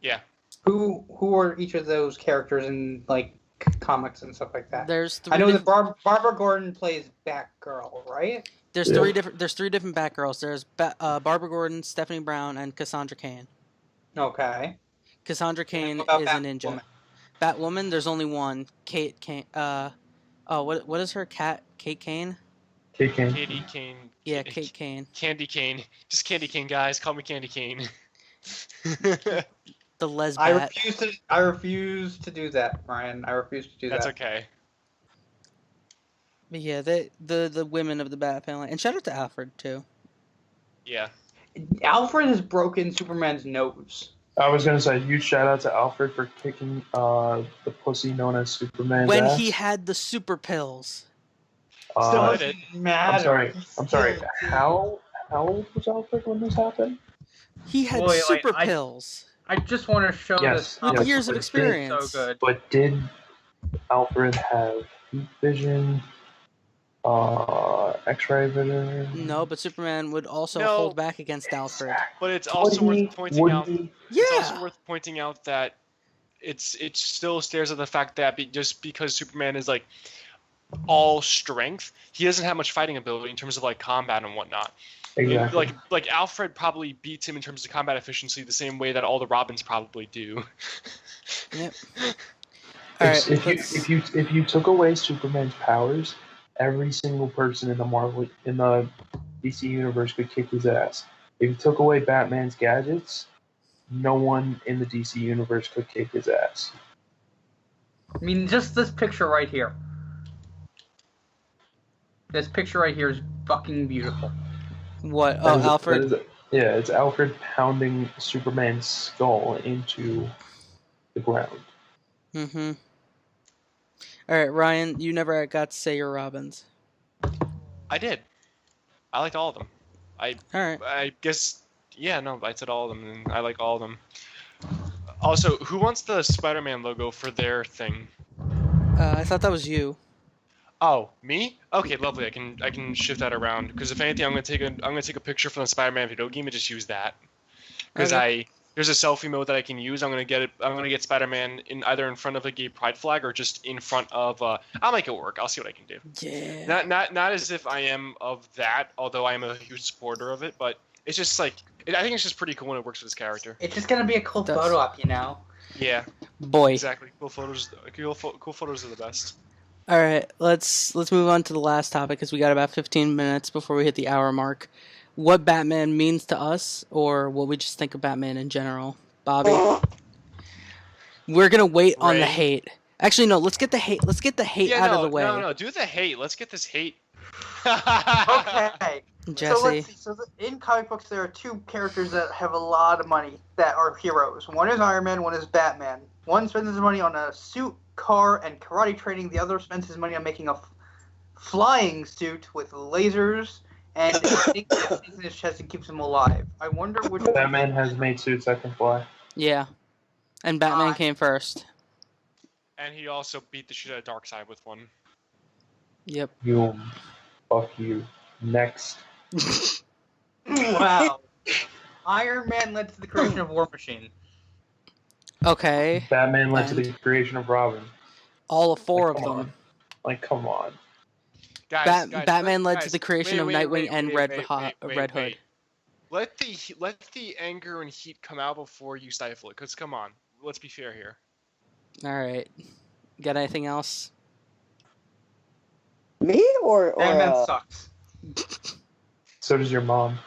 Yeah. Who are each of those characters in like comics and stuff like that? There's 3 I know that Barbara Gordon plays Batgirl, right? There's 3 different. There's 3 different Batgirls. There's Barbara Gordon, Stephanie Brown, and Cassandra Cain. Okay. Cassandra Cain is a ninja. Batwoman, there's only one. Kate Kane. What is her cat? Kate Kane. Kate Kane. Katie Kane. Yeah, Kate Kane. Candy Cane. Just Candy Cane, guys. Call me Candy Cane. The lesbat. I refuse to do that, Ryan. I refuse to do That's that. That's okay. But yeah, the women of the Bat family, and shout out to Alfred too. Yeah. Alfred has broken Superman's nose. I was gonna say huge shout out to Alfred for kicking the pussy known as Superman's when ass. he had the super pills. Doesn't matter. I'm sorry. How old was Alfred when this happened? He had super pills. I just want to show this. With years of experience. So good. But did Alfred have heat vision? X-ray vision? No, but Superman would also hold back against Alfred. But it's also worth pointing out. Yeah. It's also worth pointing out that it still stares at the fact that just because Superman is like all strength, he doesn't have much fighting ability in terms of like combat and whatnot. Exactly. Like Alfred probably beats him in terms of combat efficiency the same way that all the Robins probably do. Yep. All right. If you took away Superman's powers, every single person in the DC universe could kick his ass. If you took away Batman's gadgets, no one in the DC universe could kick his ass. I mean, just this picture right here. This picture right here is fucking beautiful. What? Oh, Alfred? It's Alfred pounding Superman's skull into the ground. Mm-hmm. All right, Ryan, you never got to say your Robins. I did. I liked all of them. All right. I guess, yeah, no, I said all of them, and I like all of them. Also, who wants the Spider-Man logo for their thing? I thought that was you. Oh, me? Okay, lovely. I can shift that around because if anything, I'm gonna take a picture from the Spider-Man video game and just use that because Okay. there's a selfie mode that I can use. I'm gonna get Spider-Man in either in front of a gay pride flag or just in front of. I'll make it work. I'll see what I can do. Yeah. Not as if I am of that, although I am a huge supporter of it. But it's just like I think it's just pretty cool when it works with his character. It's just gonna be a cool It does. photo op, you know. Yeah, Boy. exactly. Cool photos. Cool photos are the best. All right. Let's move on to the last topic because we got about 15 minutes before we hit the hour mark. What Batman means to us, or what we just think of Batman in general, Bobby. We're gonna wait on the Ray? hate. Actually, no. Let's get the hate. Let's get the hate Yeah, out no, of the way. no, do the hate. Let's get this hate. Okay. So Jesse. let's see. So in comic books, there are two characters that have a lot of money that are heroes. One is Iron Man. One is Batman. One spends his money on a suit, car, and karate training. The other spends his money on making a flying suit with lasers and sticks in his chest and keeps him alive. I wonder which one. Batman has made suits that can fly. Yeah. And Batman Ah. came first. And he also beat the shit out of Darkseid with one. Yep. You, fuck you. Next. Wow. Iron Man led to the creation of War Machine. Okay. Batman led to And- the creation of Robin. All four Like, of come them. on. Like, come on. Guys, Batman led to guys, the creation wait, of wait, Nightwing wait, and wait, Red wait, Hood. wait. Let the anger and heat come out before you stifle it. Cause come on, let's be fair here. All right. Got anything else? Me or Batman sucks. So does your mom.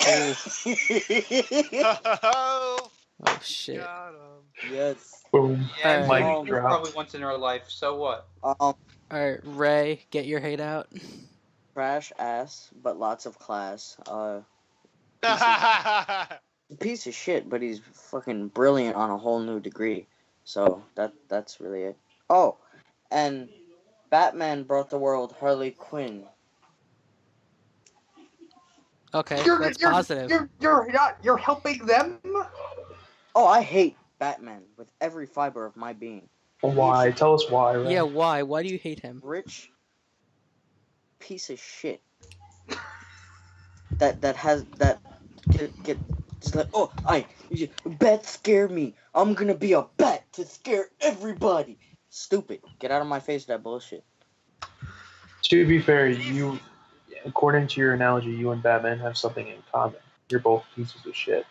Oh, Oh shit. got him. yes. Boom. Yeah, Mic it's drop. probably once in her life. So what? All right, Ray, get your hate out. Trash ass, but lots of class. Piece of shit, but he's fucking brilliant on a whole new degree. So that's really it. Oh, and Batman brought the world Harley Quinn. Okay, that's positive. You're helping them. Oh, I hate Batman with every fiber of my being. Why? Tell us why, right? Yeah, why? Why do you hate him? Rich piece of shit. That get just like, oh, bats scare me. I'm gonna be a bat to scare everybody. Stupid. Get out of my face with that bullshit. To be fair, you, according to your analogy, you and Batman have something in common. You're both pieces of shit.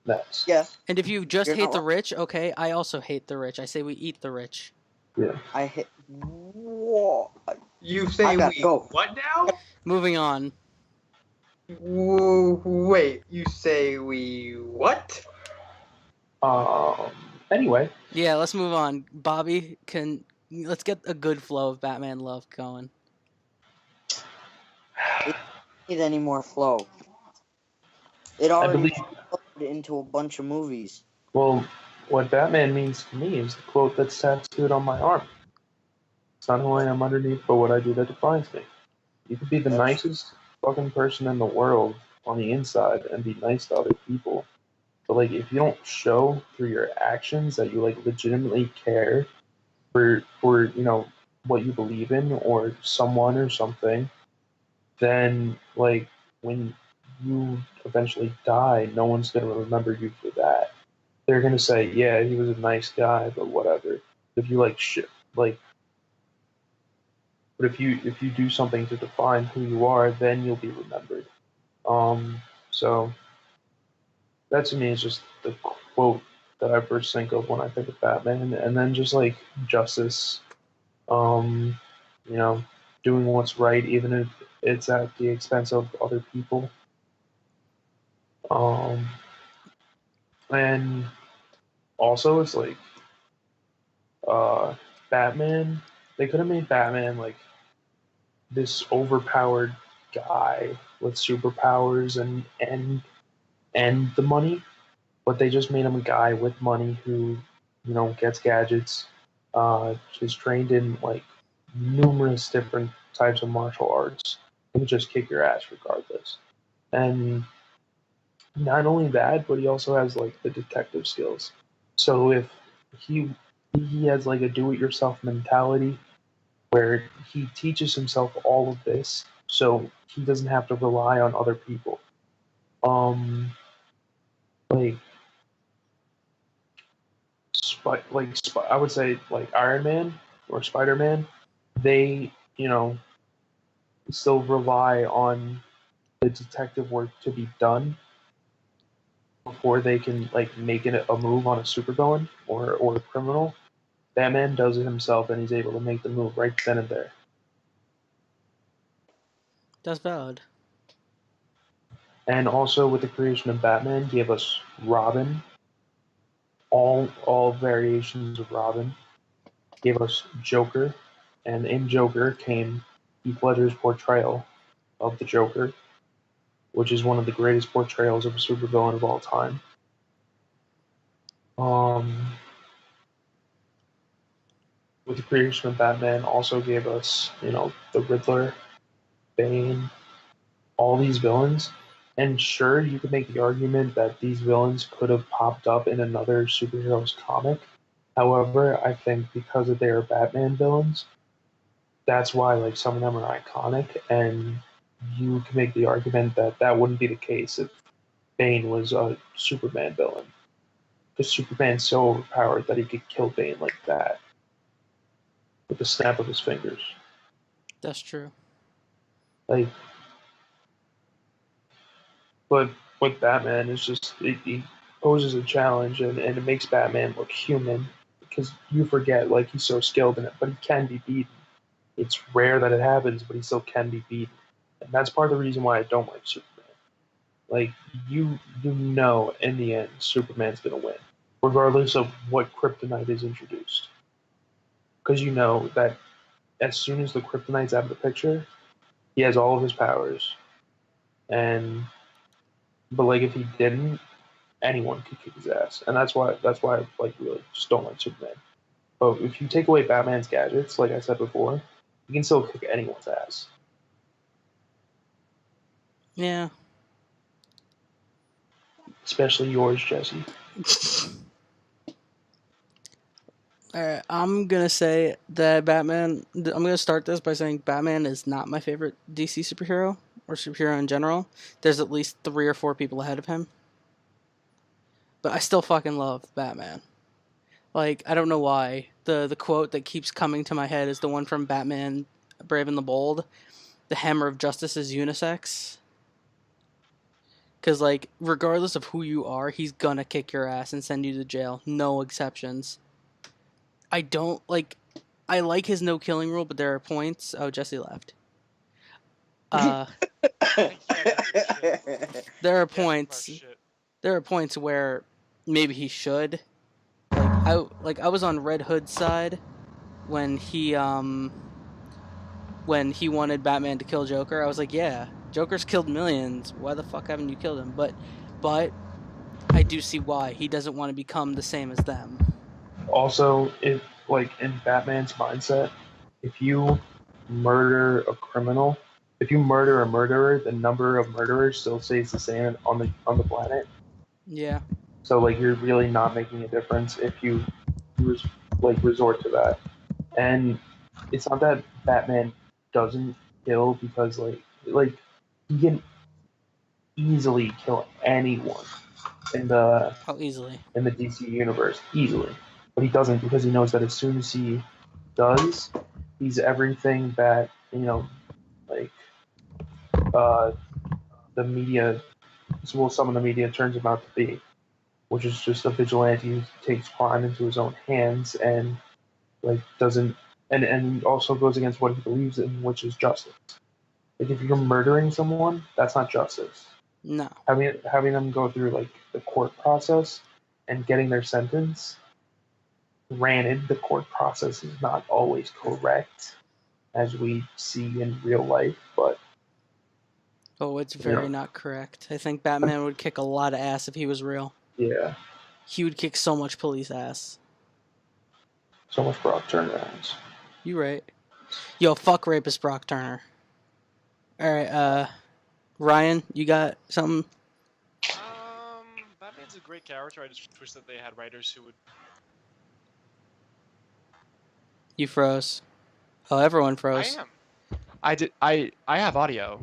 Next. Yeah, And if you just You're hate not the wrong. rich, okay, I also hate the rich. I say we eat the rich. Yeah. I hit. Whoa. You say I gotta we go. what now? Moving on. Wait, you say we what? Anyway, Yeah, let's move on. Bobby, let's get a good flow of Batman love going. Need any more flow? It I already believe. flowed into a bunch of movies. Well, what Batman means to me is the quote that's tattooed on my arm. It's not who I am underneath, but what I do that defines me. You could be the nicest fucking person in the world on the inside and be nice to other people. But like, if you don't show through your actions that you like legitimately care for what you believe in or someone or something, then like when you eventually die, no one's gonna remember you for that. They're gonna say, yeah, he was a nice guy, but whatever. If you but if you do something to define who you are, then you'll be remembered. So that to me is just the quote that I first think of when I think of Batman, and then just like justice, um, doing what's right, even if it's at the expense of other people. And also it's like Batman. They could have made Batman like this overpowered guy with superpowers and the money, but they just made him a guy with money who gets gadgets, is trained in like numerous different types of martial arts, He'll just kick your ass regardless. And not only that, but he also has like the detective skills. So if he he has like a do-it-yourself mentality where he teaches himself all of this, so he doesn't have to rely on other people. Um, like, I would say like Iron Man or Spider Man, they still rely on the detective work to be done before they can like make it a move on a supervillain or a criminal. Batman does it himself, and he's able to make the move right then and there. That's valid. And also with the creation of Batman, gave us Robin, all variations of Robin. Gave us Joker, and in Joker came Heath Ledger's portrayal of the Joker, which is one of the greatest portrayals of a supervillain of all time. With the creation of Batman, also gave us, the Riddler, Bane, all these villains. And sure, you could make the argument that these villains could have popped up in another superhero's comic. However, I think because they are Batman villains, that's why like some of them are iconic, and you can make the argument that that wouldn't be the case if Bane was a Superman villain. Because Superman's so overpowered that he could kill Bane like that with the snap of his fingers. That's true. Like, but with Batman, it's just he poses a challenge, and it makes Batman look human because you forget like he's so skilled in it, but he can be beaten. It's rare that it happens, but he still can be beaten, and that's part of the reason why I don't like Superman. Like you know, in the end, Superman's gonna win, regardless of what kryptonite is introduced, because you know that as soon as the kryptonite's out of the picture, he has all of his powers, and but like if he didn't, anyone could kick his ass, and that's why I like really just don't like Superman. But if you take away Batman's gadgets, like I said before, he can still kick anyone's ass. Yeah. Especially yours, Jesse. Alright, I'm gonna say that Batman. I'm gonna start this by saying Batman is not my favorite DC superhero or superhero in general. There's at least 3 or 4 people ahead of him, but I still fucking love Batman. Like, I don't know why. The quote that keeps coming to my head is the one from Batman Brave and the Bold. The hammer of justice is unisex. Because, like, regardless of who you are, he's gonna kick your ass and send you to jail. No exceptions. I don't, like, I like his no killing rule, but there are points. Oh, Jesse left. There are points. There are points where maybe he should. I was on Red Hood's side when he wanted Batman to kill Joker. I was like, yeah, Joker's killed millions. Why the fuck haven't you killed him? But I do see why. He doesn't want to become the same as them. Also, if like in Batman's mindset, if you murder a criminal, if you murder a murderer, the number of murderers still stays the same on the planet. Yeah. So like you're really not making a difference if you resort to that. And it's not that Batman doesn't kill because like he can easily kill anyone in the How easily? in the DC universe easily, but he doesn't because he knows that as soon as he does, he's everything that like uh, the media, well, some of the media turns him out to be, which is just a vigilante who takes crime into his own hands and like doesn't and also goes against what he believes in, which is justice. Like if you're murdering someone, that's not justice. No. Having them go through like the court process and getting their sentence. Granted, the court process is not always correct, as we see in real life, but Oh, it's very not correct. I think Batman would kick a lot of ass if he was real. Yeah. He would kick so much police ass. So much Brock Turner ass. You right. Yo, fuck rapist Brock Turner. All right, Ryan, you got something? Batman's a great character. I just wish that they had writers who would. You froze. Oh, everyone I froze. am. I did. I have audio.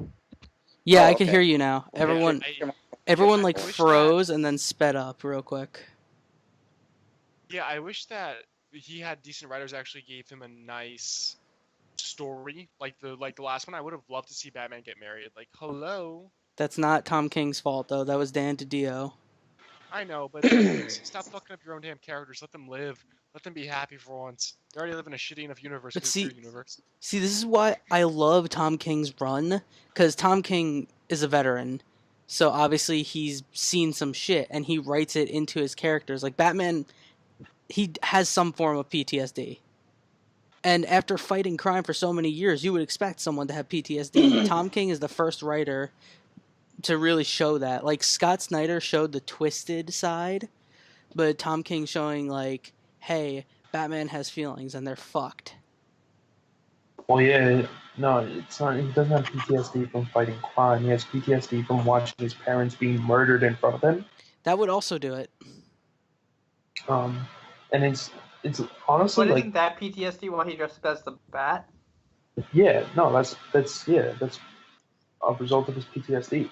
Yeah, Oh, I can okay. hear you now. Yeah, Everyone I like wish froze and then sped up real quick. Yeah, I wish that he had decent writers actually gave him a nice story like the last one. I would have loved to see Batman get married. Like, hello. That's not Tom King's fault though. That was Dan DiDio. I know, but stop fucking up your own damn characters. Let them live. Let them be happy for once. They already live in a shitty enough universe But because it's their universe. See, this is why I love Tom King's run, because Tom King is a veteran. So obviously he's seen some shit and he writes it into his characters. Like Batman, he has some form of PTSD. And after fighting crime for so many years, you would expect someone to have PTSD. Tom King is the first writer to really show that. Like Scott Snyder showed the twisted side, but Tom King showing like, hey, Batman has feelings and they're fucked. Well, yeah, no, it's not. He doesn't have PTSD from fighting crime. He has PTSD from watching his parents being murdered in front of him. That would also do it. And it's honestly But like, isn't that PTSD while he dressed up as the Bat? yeah, no, that's a result of his PTSD.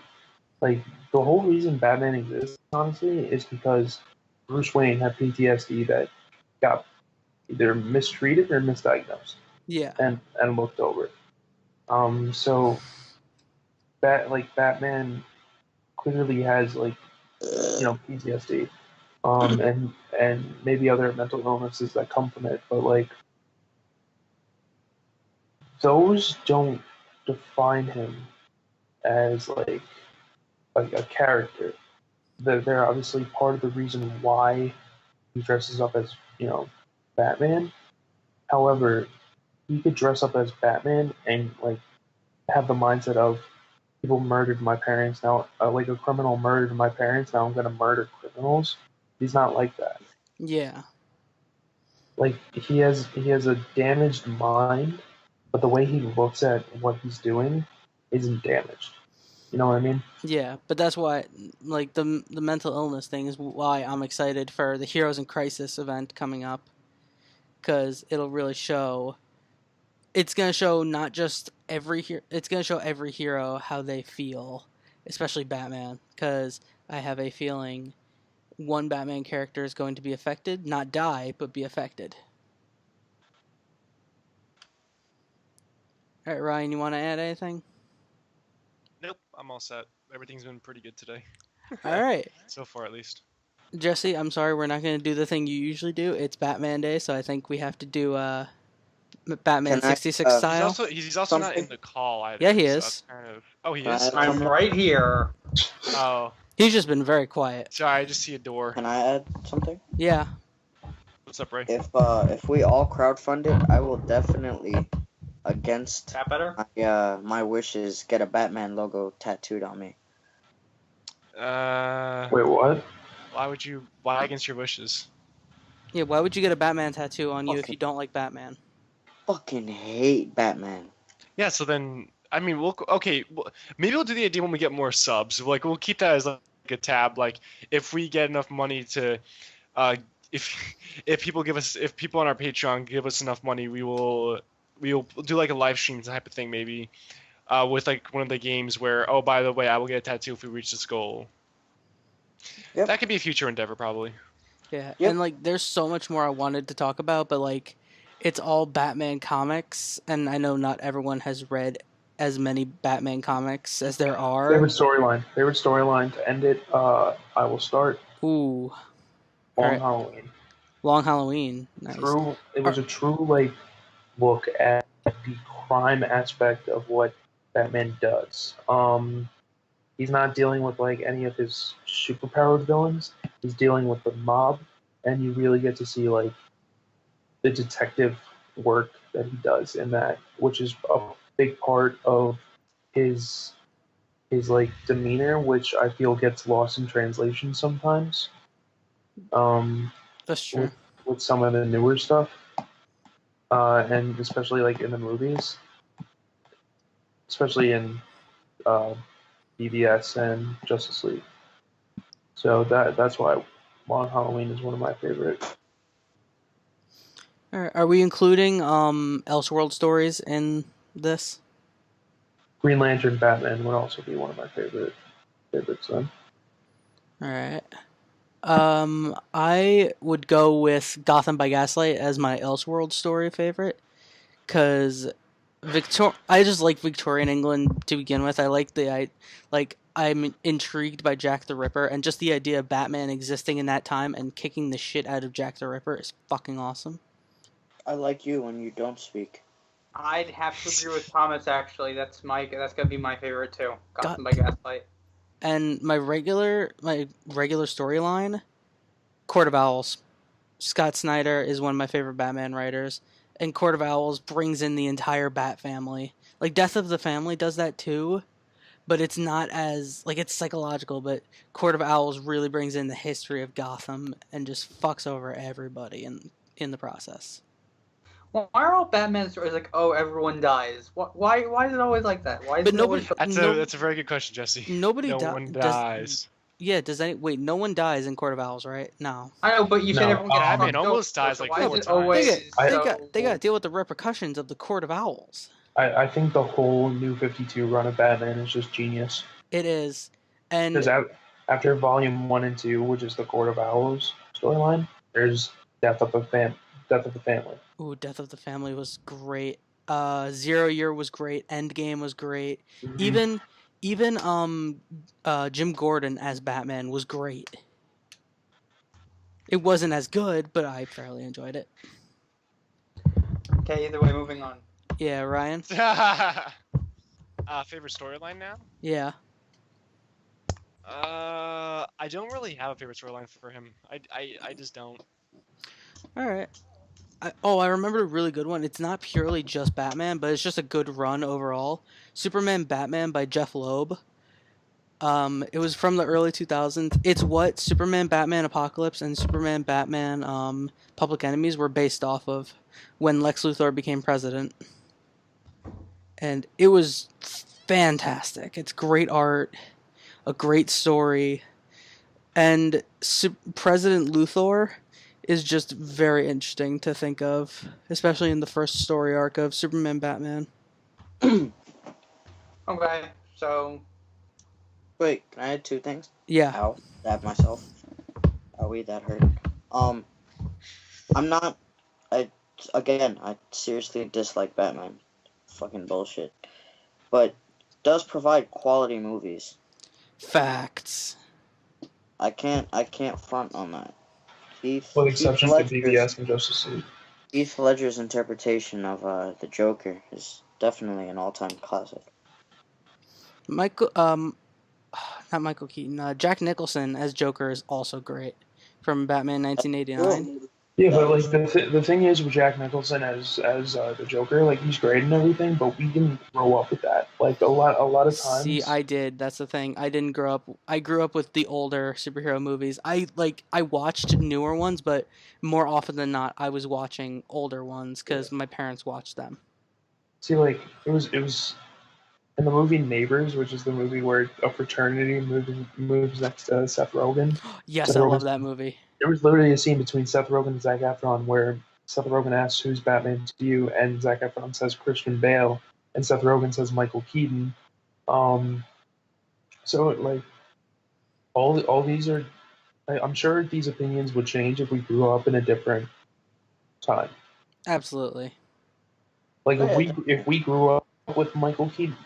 Like the whole reason Batman exists, honestly, is because Bruce Wayne had PTSD that got either mistreated or misdiagnosed Yeah. and looked over. So Batman clearly has like PTSD, and maybe other mental illnesses that come from it, but like those don't define him as like a character. They're obviously part of the reason why he dresses up as Batman. However, he could dress up as Batman and like have the mindset of people murdered my parents now, like a criminal murdered my parents. Now I'm gonna murder criminals. He's not like that. Yeah. Like he has a damaged mind, but the way he looks at what he's doing isn't damaged. You know what I mean? Yeah, but that's why, like the mental illness thing is why I'm excited for the Heroes in Crisis event coming up, because it'll really show. It's gonna show not just it's gonna show every hero how they feel, especially Batman, because I have a feeling one Batman character is going to be affected, not die, but be affected. All right, Ryan, you want to add anything? Nope, I'm all set. Everything's been pretty good today. All right. So far, at least. Jesse, I'm sorry, we're not going to do the thing you usually do. It's Batman Day, so I think we have to do Batman Can I, 66 style. He's also not in the call either. Yeah, he so is. that's kind of... Oh, he is? I'm right here. Oh. He's just been very quiet. Sorry, I just see a door. Can I add something? Yeah. What's up, Ray? If we all crowdfund it, I will definitely, against That better? my wishes, get a Batman logo tattooed on me. Wait, what? Why against your wishes? Yeah, why would you get a Batman tattoo on you if Okay. you don't like Batman? Fucking hate Batman. Yeah, so then, I mean, maybe we'll do the idea when we get more subs. Like, we'll keep that as like a tab. Like, if we get enough money to, if people on our Patreon give us enough money, we'll do like a live stream type of thing maybe, with like one of the games where, oh, by the way, I will get a tattoo if we reach this goal. Yep. That could be a future endeavor probably. Yeah, Yep. and like there's so much more I wanted to talk about, but like it's all Batman comics, and I know not everyone has read as many Batman comics as there are. Favorite storyline to end it. I will start. Ooh, Long Alright. Halloween. Long Halloween. Nice. It was a true like look at the crime aspect of what Batman does. He's not dealing with like any of his superpowered villains. He's dealing with the mob, and you really get to see like the detective work that he does in that, which is a big part of his like demeanor, which I feel gets lost in translation sometimes. That's true. With some of the newer stuff, and especially like in the movies, especially in uh, BVS and Justice League. So that's why Long Halloween is one of my favorite. Are we including Elseworld stories in this? Green Lantern Batman would also be one of my favorites then. All right. I would go with Gotham by Gaslight as my Elseworld story favorite, because I just like Victorian England to begin with. I'm intrigued by Jack the Ripper, and just the idea of Batman existing in that time and kicking the shit out of Jack the Ripper is fucking awesome. I like you when you don't speak. I'd have to agree with Thomas. Actually, that's gonna be my favorite too. Gotham by God. Gaslight. And my regular storyline, Court of Owls. Scott Snyder is one of my favorite Batman writers, and Court of Owls brings in the entire Bat family. Like Death of the Family does that too, but it's not as it's psychological. But Court of Owls really brings in the history of Gotham and just fucks over everybody in the process. Why are all Batman stories like, oh, everyone dies? Why is it always like that? Why is But it nobody- always... That's a very good question, Jesse. Nobody no di- one does- dies. Yeah, no one dies in Court of Owls, right? No. I know, but you said No, everyone gets Batman fucked almost over, dies so like why 4 is it times. always They got to deal with the repercussions of the Court of Owls. I think the whole New 52 run of Batman is just genius. It is. And Because after Volume 1 and 2, which is the Court of Owls storyline, there's Death of the Family. ooh, Death of the Family was great. 0 Year was great. Endgame was great. Mm-hmm. Even Jim Gordon as Batman was great. It wasn't as good, but I fairly enjoyed it. Okay, either way, moving on. Yeah, Ryan? Favorite storyline now? Yeah. I don't really have a favorite storyline for him. I just don't. Alright. I remembered a really good one. It's not purely just Batman, but it's just a good run overall. Superman Batman by Jeff Loeb. It was from the early 2000s. It's what Superman Batman Apocalypse and Superman Batman Public Enemies were based off of when Lex Luthor became president. And it was fantastic. It's great art, a great story, and President Luthor is just very interesting to think of, especially in the first story arc of Superman Batman. Okay, so... Wait, can I add 2 things? Yeah. Ow, stab myself. Owie, that hurt. I'm not... I seriously dislike Batman. Fucking bullshit. But does provide quality movies. Facts. I can't front on that. With exception to BVS and Justice League. Heath Ledger's interpretation of the Joker is definitely an all-time classic. Not Michael Keaton. Jack Nicholson as Joker is also great from Batman 1989. Yeah, but like the thing is with Jack Nicholson as the Joker, like he's great and everything, but we didn't grow up with that. Like a lot of times. See, I did. That's the thing. I didn't grow up. I grew up with the older superhero movies. I watched newer ones, but more often than not, I was watching older ones because my parents watched them. See, like it was in the movie Neighbors, which is the movie where a fraternity moves next to Seth Rogen. Yes, Seth I Rogen. love that movie. There was literally a scene between Seth Rogen and Zac Efron where Seth Rogen asks, "Who's Batman to you?" and Zac Efron says Christian Bale, and Seth Rogen says Michael Keaton. So like all these are. I'm sure these opinions would change if we grew up in a different time. Absolutely. Like if we grew up with Michael Keaton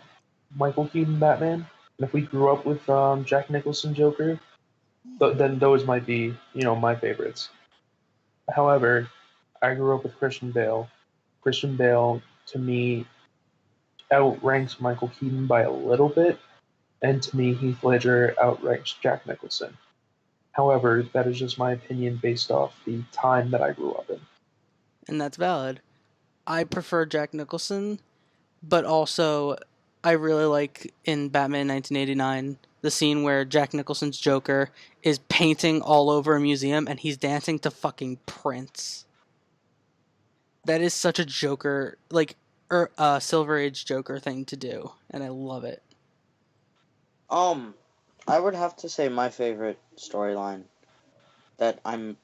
Batman, and if we grew up with Jack Nicholson Joker, then those might be my favorites. However, I grew up with Christian Bale. Christian Bale to me outranks Michael Keaton by a little bit, and to me Heath Ledger outranks Jack Nicholson. However, that is just my opinion based off the time that I grew up in. And that's valid. I prefer Jack Nicholson, but also I really like in Batman 1989 the scene where Jack Nicholson's Joker is painting all over a museum and he's dancing to fucking Prince. That is such a Joker, Silver Age Joker thing to do, and I love it. I would have to say my favorite storyline that I'm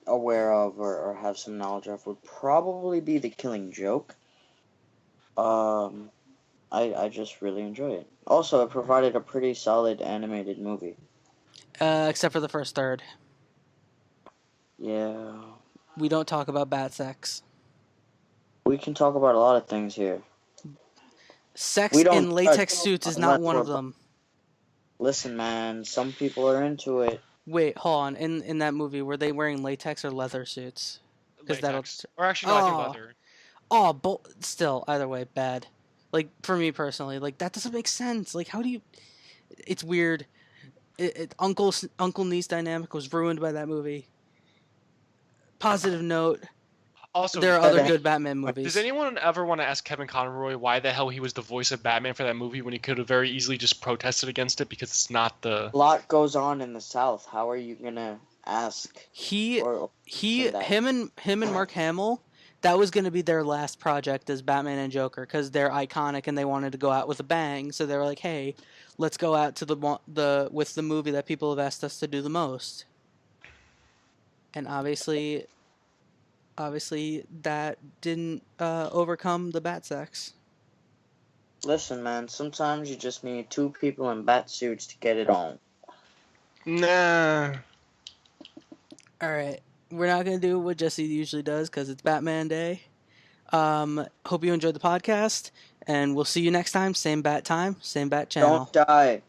aware of or have some knowledge of would probably be the Killing Joke. I just really enjoy it. Also, it provided a pretty solid animated movie. Except for the first third. Yeah. We don't talk about bat sex. We can talk about a lot of things here. Sex We don't in latex touch suits is unless not one of we're- them. Listen, man, some people are into it. Wait, hold on. In that movie, were they wearing latex or leather suits? 'Cause that'll- Latex. Or actually, no, I think Oh. leather. Oh, still, either way, bad. Like, for me personally, like, that doesn't make sense. Like, how do you... It's weird. Uncle-niece dynamic was ruined by that movie. Positive note, Also, there are other that- good Batman movies. does anyone ever want to ask Kevin Conroy why the hell he was the voice of Batman for that movie when he could have very easily just protested against it because it's not the... A lot goes on in the South. How are you gonna ask? He, Or that. him and Mark Hamill, that was going to be their last project as Batman and Joker because they're iconic and they wanted to go out with a bang. So they were like, "Hey, let's go out to with the movie that people have asked us to do the most." And obviously that didn't overcome the bat sex. Listen, man, sometimes you just need two people in bat suits to get it on. Nah. All right, we're not gonna do what Jesse usually does because it's Batman Day. Hope you enjoyed the podcast, and we'll see you next time. Same bat time, same bat channel. Don't die.